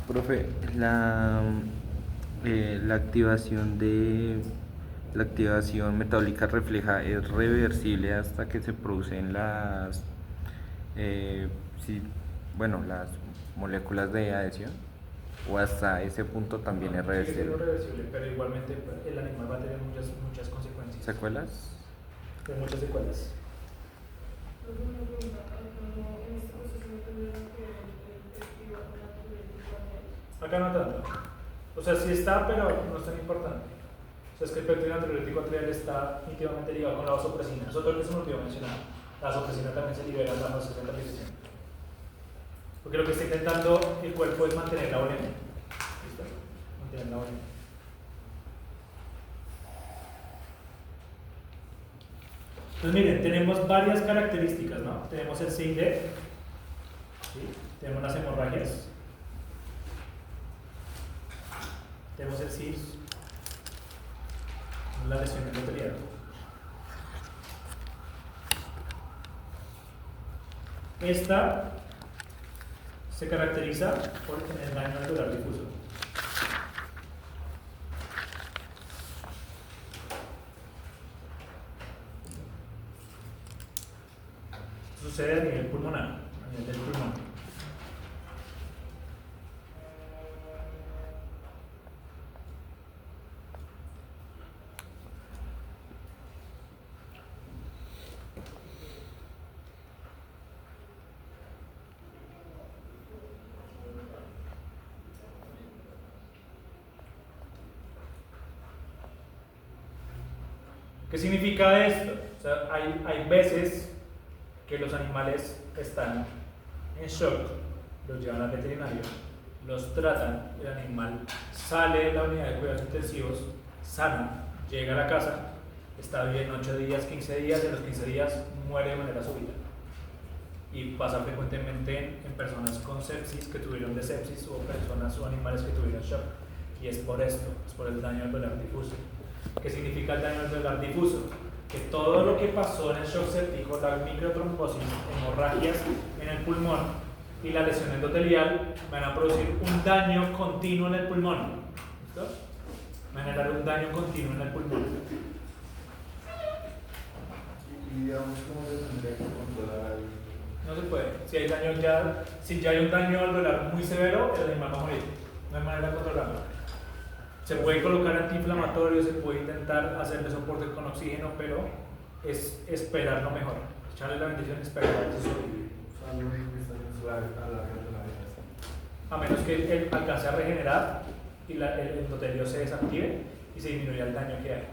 Profe, la activación metabólica refleja es reversible hasta que se producen las las moléculas de adhesión, o hasta ese punto también es reversible. Sí, es reversible, pero igualmente el animal va a tener muchas consecuencias. ¿Secuelas? Tiene muchas secuelas. Acá no tanto. O sea, sí está, pero no es tan importante. O sea, es que el péptido natriurético atrial está íntimamente ligado con la vasopresina. Es otro que se me olvidó mencionar. La vasopresina también se libera en la vasocentralización. Porque lo que está intentando el cuerpo es mantener la volemia. ¿Listo? Mantener la volemia. Entonces miren, tenemos varias características, ¿no? Tenemos el SINDEP, ¿sí? Tenemos las hemorragias, tenemos el CIS, la lesión endotelial. Esta se caracteriza por tener daño alveolar difuso. Sucede a nivel pulmonar, a nivel del pulmón. ¿Qué significa esto? O sea, hay veces que los animales están en shock, los llevan al veterinario, los tratan, el animal sale de la unidad de cuidados intensivos, sana, llega a la casa, está bien 8 días, 15 días, y a los 15 días muere de manera súbita. Y pasa frecuentemente en personas con sepsis, que tuvieron de sepsis, o personas o animales que tuvieron shock. Y es por esto, es por el daño alveolar difuso. ¿Qué significa el daño alveolar difuso? Que todo lo que pasó en el shock séptico, la microtrombosis, hemorragias en el pulmón y la lesión endotelial, van a producir un daño continuo en el pulmón. ¿Listo? Van a generar un daño continuo en el pulmón. Y digamos, ¿cómo se tendría que controlar? No se puede. Si ya hay un daño alveolar muy severo, el animal va a morir. No hay manera de controlarlo. Se puede colocar antiinflamatorio, se puede intentar hacerle soporte con oxígeno, pero es esperar lo mejor. Echarle la bendición y esperar a ver si sobrevive. O sea, lo único que está en su alargando la vida. A menos que él alcance a regenerar y el endotelio se desactive y se disminuya el daño que hay.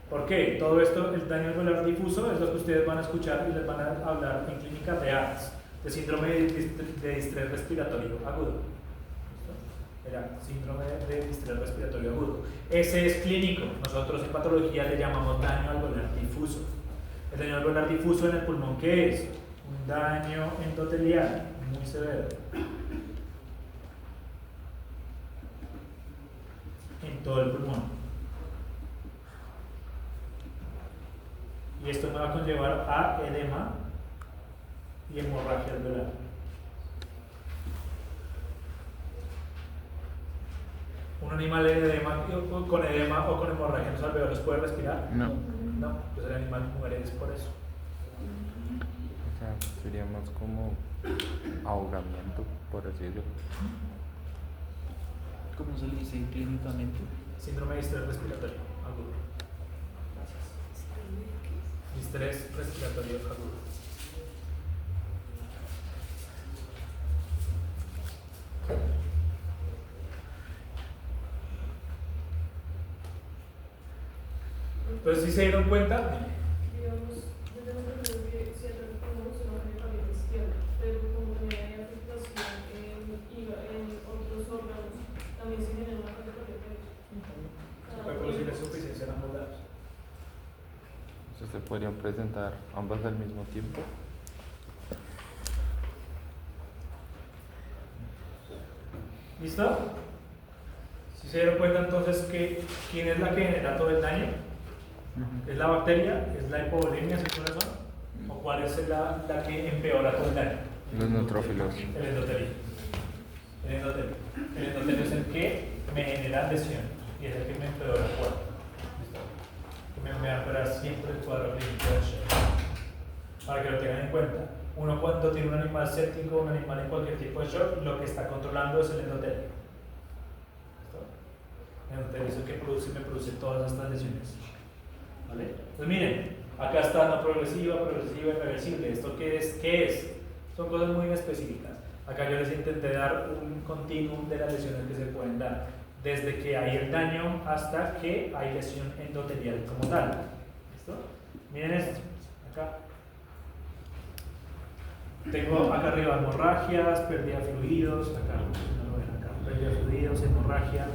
¿Por qué? Todo esto, el daño alveolar difuso, es lo que ustedes van a escuchar y les van a hablar en clínica de ARDS, de síndrome de distrés respiratorio agudo. ¿Listo? Era síndrome de distrés respiratorio agudo. Ese es clínico. Nosotros en patología le llamamos daño alveolar difuso. El daño alveolar difuso en el pulmón, ¿qué es? Un daño endotelial muy severo en todo el pulmón. Y esto me va a conllevar a edema y hemorragia alveolar. ¿Un animal con edema o con hemorragia en los alveolos puede respirar? No. No, pues el animal muere es por eso. O sea, sería más como ahogamiento, por así decirlo. ¿Cómo se le dice clínicamente? Síndrome de distrés respiratorio agudo. Distrés respiratorio agudo. Entonces, si se dieron cuenta, Digamos, yo tengo entendido que si atacamos una también izquierda, pero como también hay afectación en otros órganos, también se genera una cardiopatía. se puede producir insuficiencia en ambos lados. Entonces se podrían presentar ambas al mismo tiempo. ¿Listo? Si se dieron cuenta entonces que quién es la que genera todo el daño, ¿es la bacteria? ¿Es la hipovolemia, es el corazón? ¿O cuál es la que empeora todo el daño? Los neutrófilos. El endotelio. El endotelio. El endotelio es el que me genera lesión y es el que me empeora el cuadro. ¿Listo? Que me va a empeorar siempre el cuadro clínico del shock. Para que lo tengan en cuenta. Uno cuando tiene un animal séptico, un animal en cualquier tipo de shock, lo que está controlando es el endotelio. ¿Listo? El endotelio es el que me produce todas estas lesiones. ¿Vale? Entonces miren, acá está no progresiva, progresiva y reversible. ¿Esto qué es? ¿Qué es? Son cosas muy específicas. Acá yo les intenté dar un continuum de las lesiones que se pueden dar, desde que hay el daño hasta que hay lesión endotelial como tal. ¿Listo? Miren esto, acá. Tengo acá arriba hemorragias, pérdida de fluidos, acá, no lo ven acá, pérdida de fluidos, hemorragia,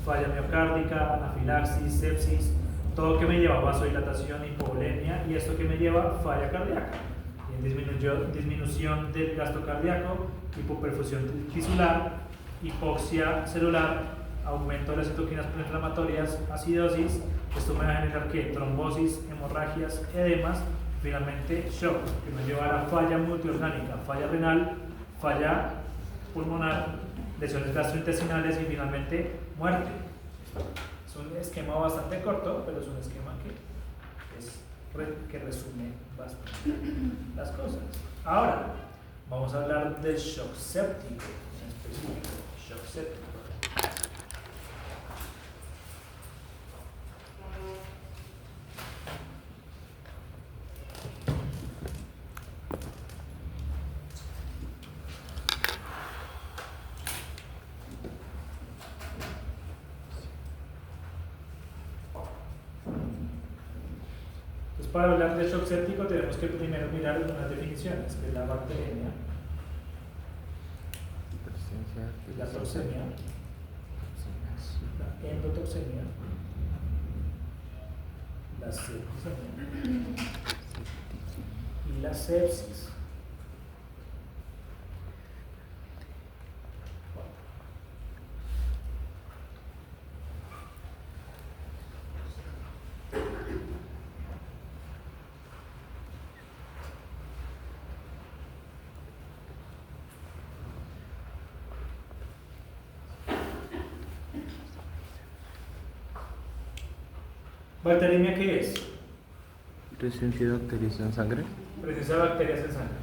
falla miocárdica, anafilaxis, sepsis, todo que me lleva a vasodilatación, hipovolemia, y esto que me lleva a falla cardíaca. Disminución del gasto cardíaco, hipoperfusión tisular, hipoxia celular, aumento de las citoquinas proinflamatorias, acidosis. Esto me va a generar ¿qué? Trombosis, hemorragias, edemas, finalmente shock, que me lleva a la falla multiorgánica, falla renal, falla pulmonar, lesiones gastrointestinales y finalmente muerte. Es un esquema bastante corto, pero es un esquema que resume bastante las cosas. Ahora, vamos a hablar del shock séptico, en específico, shock séptico. para hablar de shock séptico tenemos que primero mirar unas definiciones, que es la bacteriemia, la toxemia, la endotoxemia, la septicemia y la sepsis. ¿Bacteriemia qué es? Presencia de bacterias en sangre. Presencia de bacterias en sangre.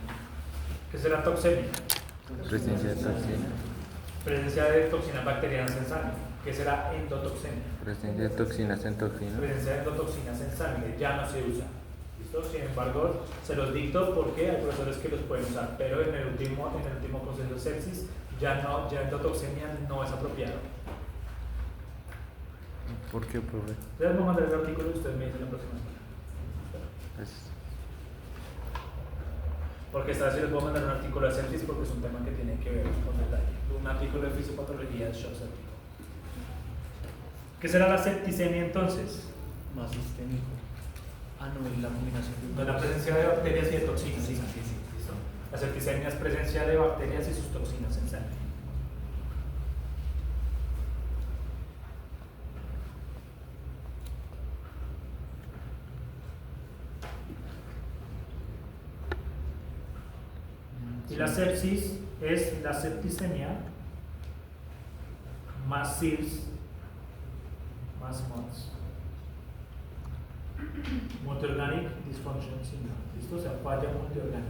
¿Qué será toxemia? Presencia de toxina. Presencia de toxinas bacterianas en sangre. ¿Qué será endotoxemia? Presencia de toxinas en toxina. Presencia de endotoxinas en sangre ya no se usa. ¿Listo? Sin embargo, se los dicto porque hay profesores que los pueden usar, pero en el último concepto de sepsis ya endotoxemia no es apropiado. ¿Por qué, profe? Les voy a mandar el artículo y ustedes me dicen la próxima semana. Porque esta vez sí les voy a mandar un artículo de sepsis porque es un tema que tiene que ver con detalle. Un artículo de fisiopatología de shock séptico. ¿Qué será la septicemia entonces? Más sistémico. Ah, no, es la combinación No, la presencia de bacterias y de toxinas. Sí. ¿Listo? La septicemia es presencia de bacterias y sus toxinas en sangre. Y la sepsis es la septicemia más SIRS más MODS. Multiorganic Dysfunction Syndrome. ¿Listo? O sea, falla multiorgánica.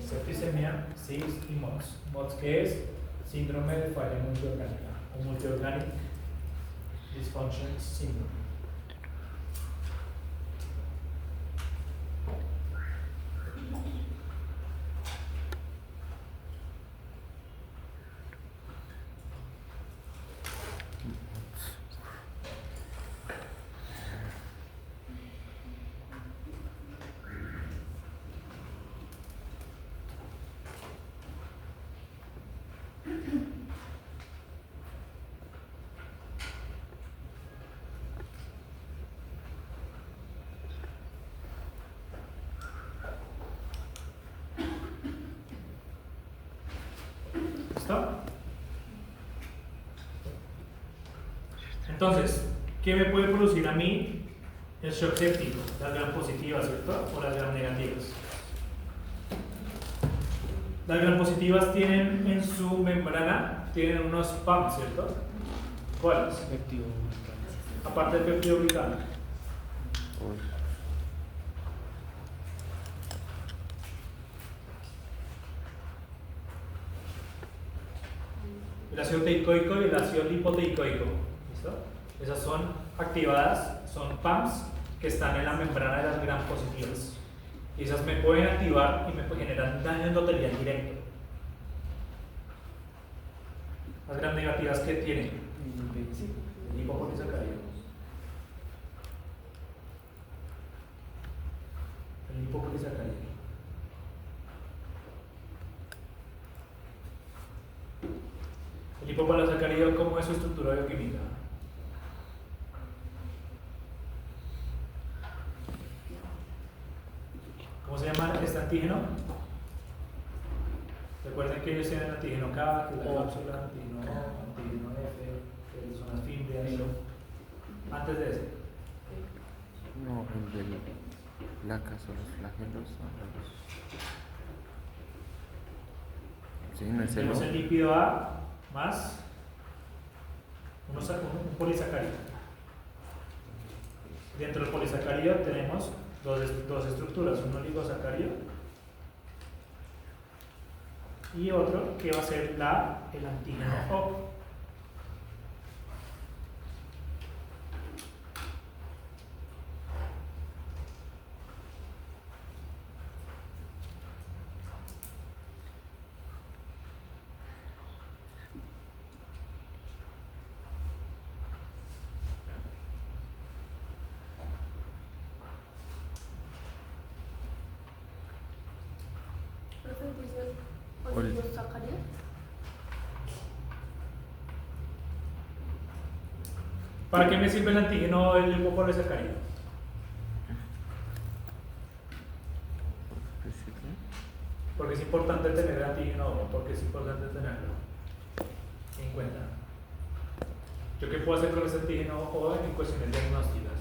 Septicemia, SIRS y MODS. MODS, ¿qué es? Síndrome de falla multiorgánica o Multiorganic Dysfunction Syndrome. ¿Listo? Entonces, ¿qué me puede producir a mí el shock séptico? Las gram positivas, ¿cierto? O las gram negativas. Las gram positivas tienen en su membrana, tienen unos PAM, ¿cierto? ¿Cuáles? Efectivo. Aparte del péptido glicano. El ácido teicoico y el ácido lipoteicoico. ¿Listo? Esas son activadas, son PAMs que están en la membrana de las gram positivas. Y esas me pueden activar y me generar daño endotelial directo. Las gram negativas que tienen el lipopolisacárido. El lipopolisacárido. El lipopolisacárido, ¿cómo es su estructura bioquímica? ¿Cómo se llama este antígeno? Recuerden que ellos tienen antígeno K, que es la cápsula, antígeno F, que son las fimbrias. Antes de ese. No, el de placas o los flagelos son los... Sí, no es el... Tenemos el lípido A más un polisacárido. Dentro del polisacárido tenemos dos estructuras, un oligosacárido y otro que va a ser el antígeno O. Profe, entonces, ¿oligosacáridos? ¿Para qué me sirve el antígeno del lipopolisacárido? Porque es importante tener el antígeno O, porque es importante tenerlo en cuenta. ¿Yo qué puedo hacer con ese antígeno O en cuestiones diagnósticas?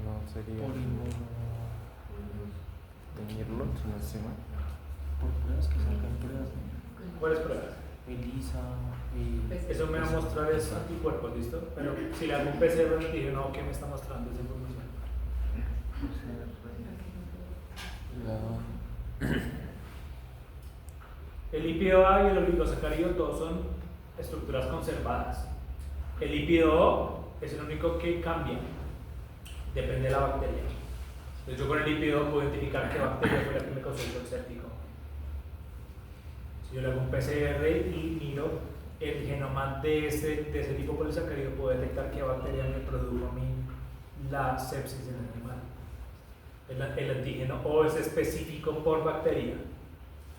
No sería teñirlo, si no estoy mal. Por pruebas que sacan pruebas. ¿Cuáles pruebas? ELISA, Eso me va a mostrar es anticuerpos, ¿listo? Pero si le hago un PCR de antígeno, ¿qué me está mostrando esa información? El lípido A y el oligosacárido todos son estructuras conservadas. El lípido O es el único que cambia, depende de la bacteria. Entonces yo con el lípido O puedo identificar qué bacteria fue la que me causó el shock séptico. Si yo le hago un PCR y miro el genoma de ese lipopolisacárido, puedo detectar qué bacteria me produjo a mí la sepsis en el animal. El antígeno O es específico por bacteria.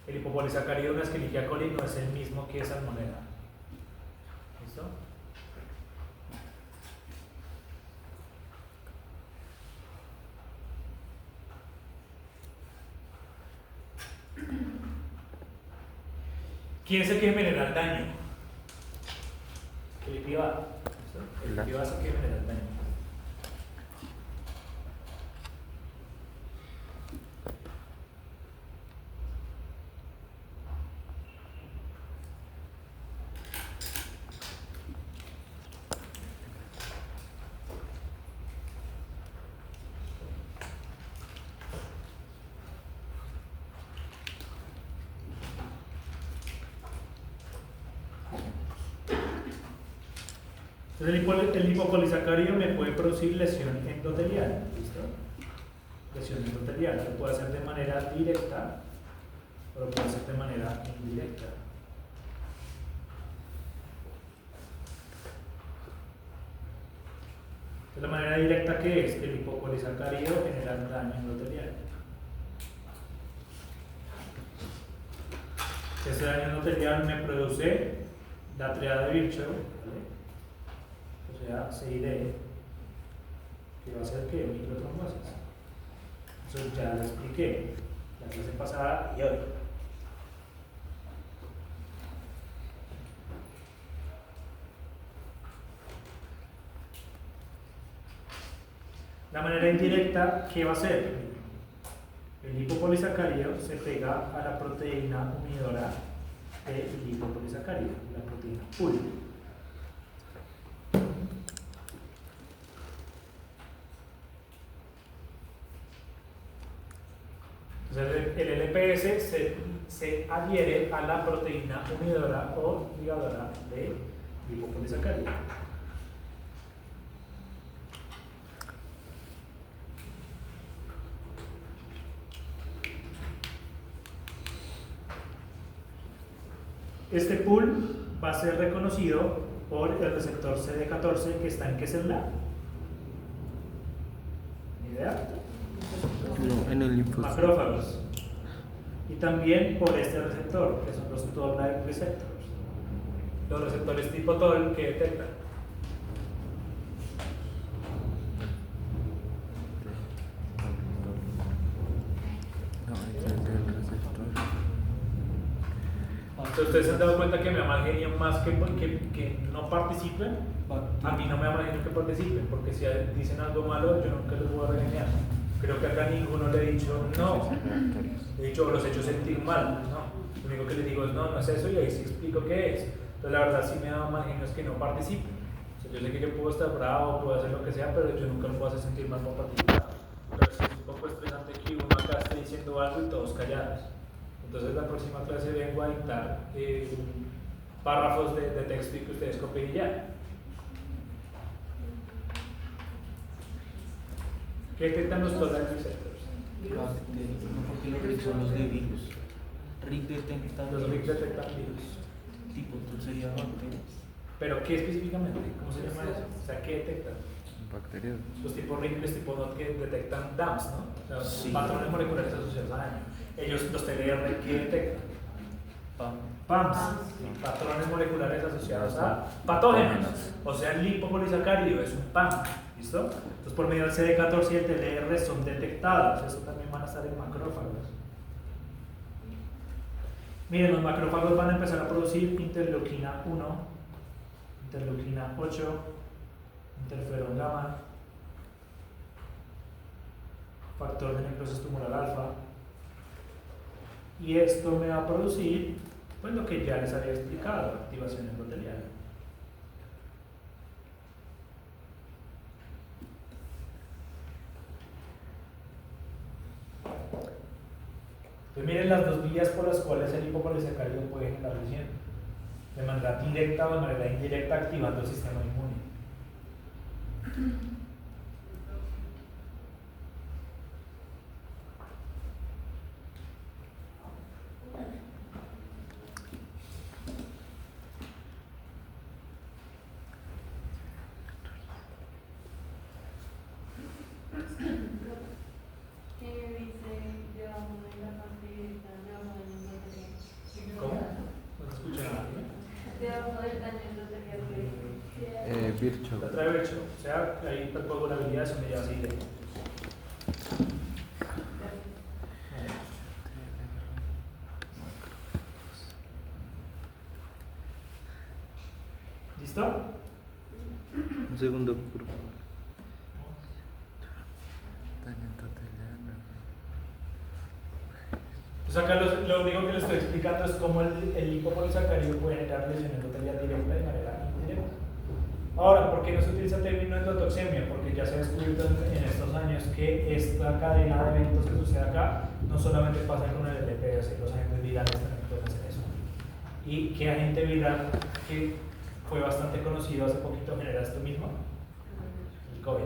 El lipopolisacárido de una Escherichia coli no es el mismo que Salmonella. ¿Listo? ¿Quién es el que genera el daño? El lípido A. ¿Listo? El lípido A es el que genera el daño. Entonces el lipopolisacárido me puede producir lesión endotelial, ¿listo? Lesión endotelial, lo puede hacer de manera directa o lo puede hacer de manera indirecta. De la manera directa, ¿qué es? El lipopolisacárido genera daño endotelial. Ese daño endotelial me produce la triada de Virchow, ¿vale? O sea, CID, que va a ser que microtrombosis. Eso ya lo expliqué la clase pasada y hoy. La manera indirecta, ¿qué va a hacer? El lipopolisacárido se pega a la proteína unidora del lipopolisacárido, la proteína PUL. Entonces el LPS se adhiere a la proteína unidora o ligadora de lipopolisacárido. Este pool va a ser reconocido por el receptor CD14 que está en qué célula. ¿Ni idea? No, en el linfocitos. Macrófagos. Y también por este receptor, que son los toll-like receptors. Los receptores tipo toll que detectan. No, ese es el receptor. Entonces, ¿ustedes se han dado cuenta que me da mal genio más que no participen? A mí no me da mal genio que participen, porque si dicen algo malo, yo nunca les voy a regañar. Creo que acá a ninguno le he dicho no. Le he dicho, los he hecho sentir mal. No. Lo único que les digo es no, no es eso, y ahí sí explico qué es. Entonces, la verdad, sí me da mal genio es que no participen. O sea, yo sé que yo puedo estar bravo, puedo hacer lo que sea, pero yo nunca lo puedo hacer sentir mal por participar. Pero sí es un poco estresante que uno acá esté diciendo algo y todos callados. Entonces, la próxima clase vengo a dictar párrafos de texto y que ustedes copien y ya. ¿Qué detectan los toll-like receptors? No, porque los RIG son los de virus. RIG detectan Los RIG detectan virus. tipo, entonces sería bacterias. ¿Pero qué específicamente? ¿Cómo se llama eso? O sea, ¿qué detectan? bacterias. Los tipos RIG y los tipos NOT que detectan DAMs, ¿no? O sea, Sí. patrones moleculares asociados a daño. Ellos, los TLR, ¿qué detectan? PAM. PAMs, patrones moleculares asociados a patógenos. O sea, el lipopolisacárido es un PAM, ¿listo? Entonces, por medio del CD14 y el TLR son detectados. Eso también van a estar en macrófagos. Miren, los macrófagos van a empezar a producir interleuquina 1, interleuquina 8, interferón gamma, factor de necrosis tumoral alfa, y esto me va a producir pues lo que ya les había explicado, activación endotelial. Entonces miren las dos vías por las cuales el lipopolisacárido puede generar lesión, de manera directa o de manera indirecta, activando el sistema inmune. ¿Cómo? No te escucho nada. Virchow. La trae hecho, o sea, ahí pongo la habilidad, eso me lleva así de. ¿Listo? Un segundo, por favor. Daño endotelial. Pues acá lo único que les estoy explicando es cómo el lipopolisacárido puede generar lesión endotelial directa de manera indirecta. Ahora, ¿por qué no se utiliza el término endotoxemia? Porque ya se ha descubierto en estos años que esta cadena de eventos que sucede acá no solamente pasa con el LPS, los agentes virales también pueden hacer eso. Y qué agente viral que fue bastante conocido hace poquito genera esto mismo, el COVID.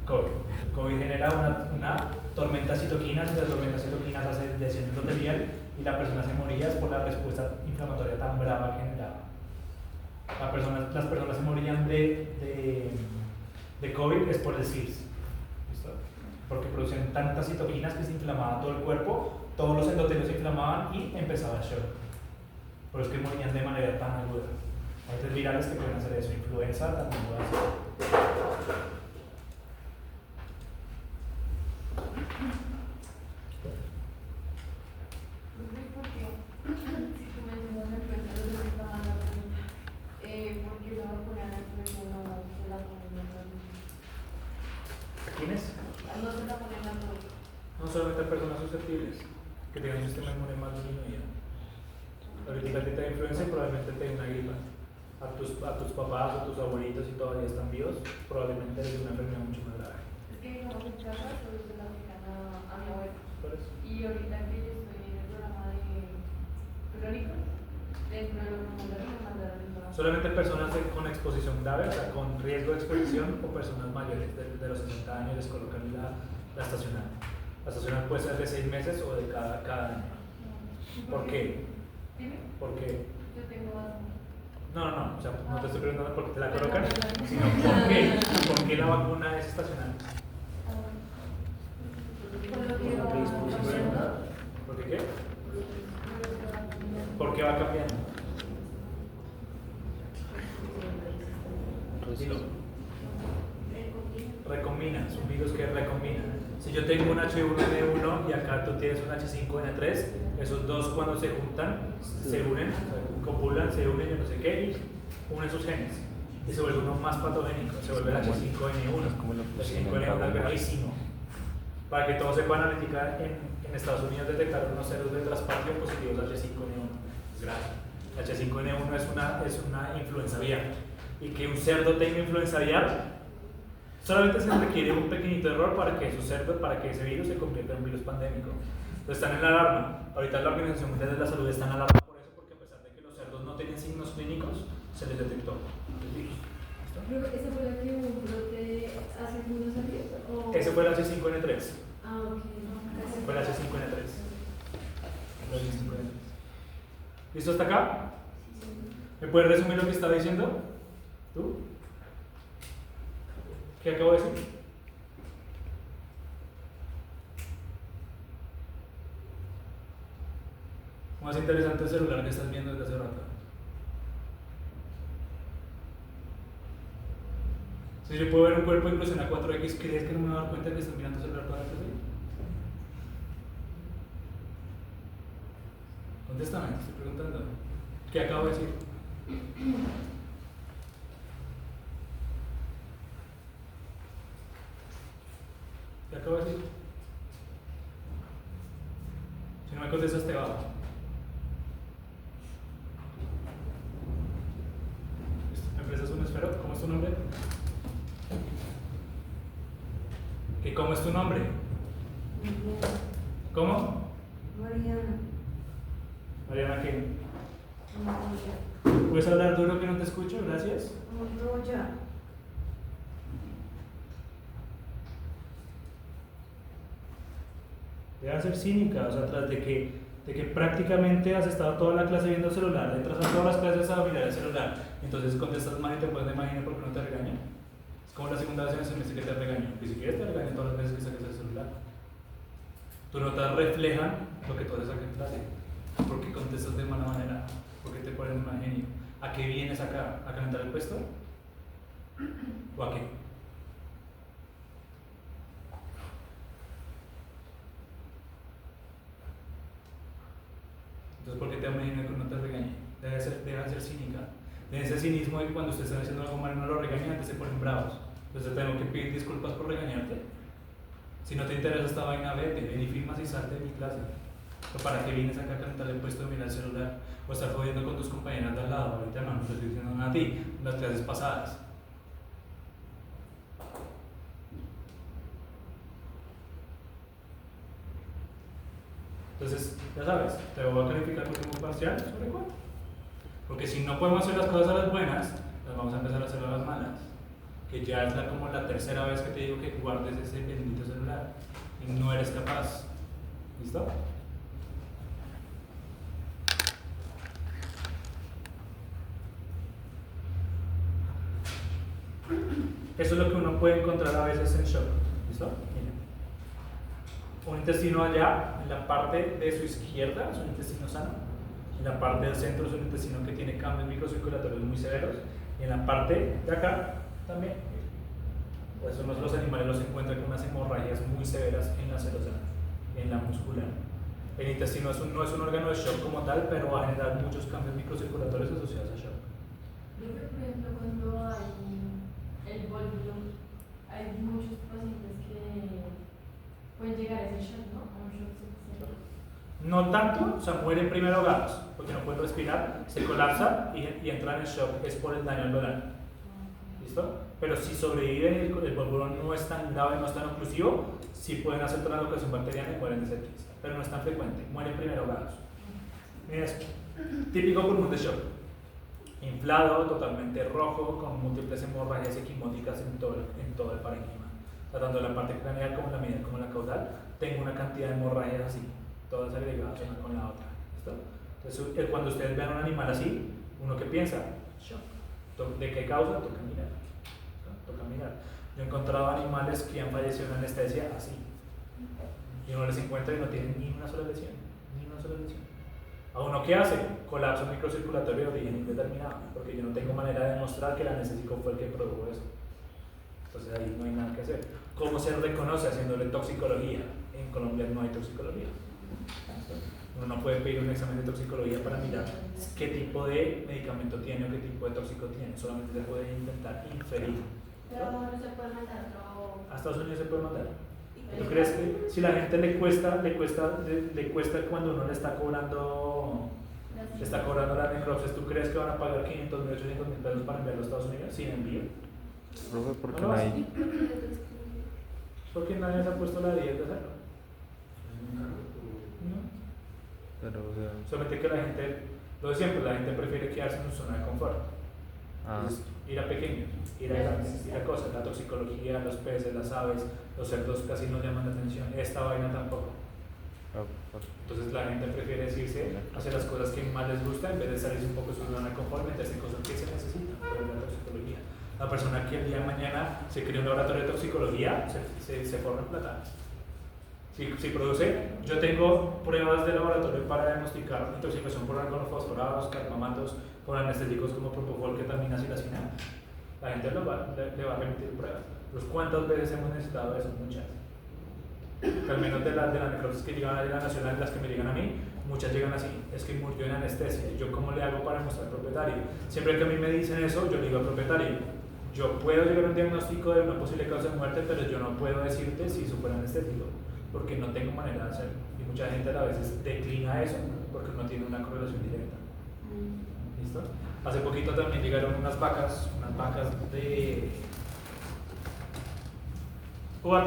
El COVID genera una tormenta de citoquinas, y la tormenta de citoquinas hace lesión endotelial y la persona se moría por la respuesta inflamatoria tan brava que generaba. Las personas se morían de COVID es por el SIRS, ¿listo? Porque producían tantas citoquinas que se inflamaba todo el cuerpo, todos los endotelios se inflamaban y empezaba el shock. Por eso es que morían de manera tan aguda. Hay virales que pueden hacer eso, influenza también puede hacer. ¿Quiénes? No solamente personas susceptibles que tienen un sistema inmune más disminuido. Ahorita que te da influenza y probablemente te dé una gripa. A tus papás o tus abuelitos, si todavía están vivos, probablemente les dé una enfermedad mucho más grave. Es que digamos en casa solo se la aplican a mi abuelo. ¿Por eso? Y ahorita que yo estoy en el programa de crónicos, dentro de los números me mandaron el programa. Solamente personas con exposición grave, o sea, con riesgo de exposición, o personas mayores de los 60 años les colocan la estacional. La estacional puede ser de 6 meses o de cada año. ¿Por qué? ¿Dime? ¿Por qué? Yo tengo asma. No, o sea, no te estoy preguntando por qué te la colocan, sino por qué la vacuna es estacional. ¿Por qué qué? ¿Por qué va cambiando? Dilo. Recombina, es un virus que recombina. Si yo tengo un H1N1 y acá tú tienes un H5N3, esos dos cuando se juntan, se unen, copulan, se unen, yo no sé qué, y unen sus genes. Y se vuelve uno más patogénico, se vuelve el H5N1. El H5N1 es gravísimo. Para que todos sepan, analítica en Estados Unidos detectaron unos ceros de trasplante positivos al H5N1. Es grave. El H5N1 es una influenza aviar. Y que un cerdo tenga influenza aviar, solamente se requiere un pequeñito error para que ese virus se convierta en un virus pandémico. Entonces están en la alarma. Ahorita la Organización Mundial de la Salud está en alarma por eso, porque a pesar de que los cerdos no tenían signos clínicos, se les detectó el virus. ¿Ese fue el que hubo un brote hace unos años? ¿O? Ese fue el H5N3. Ah, ok. Fue el H5N3. ¿Listo hasta acá? ¿Me puedes resumir lo que estaba diciendo? ¿Tú? ¿Qué acabo de decir? Más interesante el celular que estás viendo desde hace rato. Si yo puedo ver un cuerpo incluso en la 4X, ¿crees que no me voy a dar cuenta que estás mirando el celular para atrás ahí? Contéstame, te estoy preguntando. ¿Qué acabo de decir? ¿Qué acabo de decir? Si no me contestas, te bajo. ¿Me prestas un esfero? ¿Cómo es tu nombre? ¿Qué cómo es tu nombre? ¿Cómo? Mariana. Mariana, ¿qué? María. ¿Puedes hablar duro que no te escucho? Gracias. Montoya. Debe ser cínica, o sea, tras de que prácticamente has estado toda la clase viendo el celular, entras a todas las clases a mirar el celular, entonces contestas mal y te puedes imaginar por qué no te regaña. Es como la segunda vez en el semestre que te regaño, y si quieres te regaño todas las veces que saques el celular. Tus notas reflejan lo que tú haces acá en clase, porque contestas de mala manera, porque te pones mal genio. ¿A qué vienes acá? ¿A calentar el puesto? ¿O a qué? Entonces, ¿por qué te imaginas que no te regañe? Deja de ser cínica. De ese cinismo de que cuando usted está haciendo algo mal y no lo regaña, antes se ponen bravos. Entonces, tengo que pedir disculpas por regañarte. Si no te interesa esta vaina, vete, ven y firmas y salte de mi clase. ¿O para qué vienes acá a cantar el puesto de mirar el celular? O estar jodiendo con tus compañeras de al lado. Ahorita no te estoy diciendo nada a ti, las clases pasadas. Entonces, ya sabes, te voy a calificar por tiempo parcial sobre cuál. Porque si no podemos hacer las cosas a las buenas, las vamos a empezar a hacer a las malas. Que ya es como la tercera vez que te digo que guardes ese bendito celular y no eres capaz. ¿Listo? Eso es lo que uno puede encontrar a veces en shock. ¿Listo? Miren. Un intestino allá, en la parte de su izquierda, es un intestino sano. En la parte del centro es un intestino que tiene cambios microcirculatorios muy severos. Y en la parte de acá también. Por eso los animales los encuentran con unas hemorragias muy severas en la serosana, en la muscular. El intestino no es un órgano de shock como tal, pero va a generar muchos cambios microcirculatorios asociados a shock. Yo creo, por ejemplo, cuando hay el volvio, hay muchos pacientes que pueden llegar a ese shock, ¿no? A un shock septicémico. No tanto, o sea, mueren primero ahogados, porque no pueden respirar, se colapsa y entran en shock, es por el daño alveolar. ¿Listo? Pero si sobreviven y el polvorón no es tan grave, no es tan oclusivo, sí pueden hacer translocación bacteriana y mueren de sepsis, pero no es tan frecuente, mueren primero ahogados. Mira esto, típico pulmón de shock, inflado, totalmente rojo, con múltiples hemorragias equimóticas en todo el parénquima. O sea, tanto la parte craneal como la medial como la caudal, tengo una cantidad de hemorragias así, todas agregadas una con la otra. ¿Listo? Entonces, cuando ustedes vean un animal así, uno que piensa, shock. ¿De qué causa? Toca mirar. Toca mirar. Yo he encontrado animales que han fallecido en anestesia así. Y uno les encuentra y no tienen ni una sola lesión. Ni una sola lesión. ¿A uno qué hace? Colapso microcirculatorio de origen indeterminado. Porque yo no tengo manera de demostrar que el anestésico fue el que produjo eso. Entonces ahí no hay nada que hacer. ¿Cómo se reconoce? Haciéndole toxicología. En Colombia no hay toxicología. Uno no puede pedir un examen de toxicología para mirar qué tipo de medicamento tiene o qué tipo de tóxico tiene. Solamente se puede intentar inferir. Pero no se puede mandar otro. A Estados Unidos se puede mandar. ¿Tú crees que si la gente le cuesta cuando uno le está cobrando la necropsia, tú crees que van a pagar 500.000, 800.000 pesos para enviarlo a Estados Unidos sin envío? Profe, ¿por qué No no lo hay? Porque nadie se ha puesto la 10 de hacerlo. No. Pero, o sea, Solamente que la gente, lo de siempre, la gente prefiere quedarse en su zona de confort. ah, Entonces, ir a pequeños, ir a grandes, ir a cosas, la toxicología, los peces, las aves, los cerdos casi no llaman la atención, esta vaina tampoco. Entonces la gente prefiere decirse, hacer las cosas que más les gusta en vez de salirse un poco de su zona de confort, meterse en cosas que se necesitan, por la toxicología. La persona que el día de mañana se crea un laboratorio de toxicología se forma en plata. Si produce, yo tengo pruebas de laboratorio para diagnosticar intoxicación por organofosforados, carbamatos, por anestésicos como propofol, ketamina, silacina. La gente le va a remitir pruebas. Pues ¿cuántas veces hemos necesitado eso? Muchas. Que al menos de las necrosis que llegan a la nacional, las que me llegan a mí, muchas llegan así, es que murió en anestesia. ¿Y yo cómo le hago para mostrar al propietario? Siempre que a mí me dicen eso, yo le digo al propietario, yo puedo llegar a un diagnóstico de una posible causa de muerte, pero yo no puedo decirte si eso fue anestésico, porque no tengo manera de hacerlo. Y mucha gente a veces declina eso, porque no tiene una correlación directa. ¿Listo? Hace poquito también llegaron unas vacas de UAT.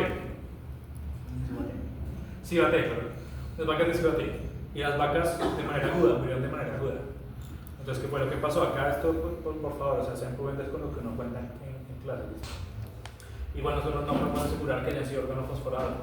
Cibate, perdón. Las vacas de Cibate. Y las vacas de manera aguda, murieron de manera aguda. Entonces, ¿qué fue lo que pasó? Acá esto, por favor, o sea, sean prudentes con lo que uno cuenta en clase. Igual nosotros no podemos asegurar que hayan sido organofosforados.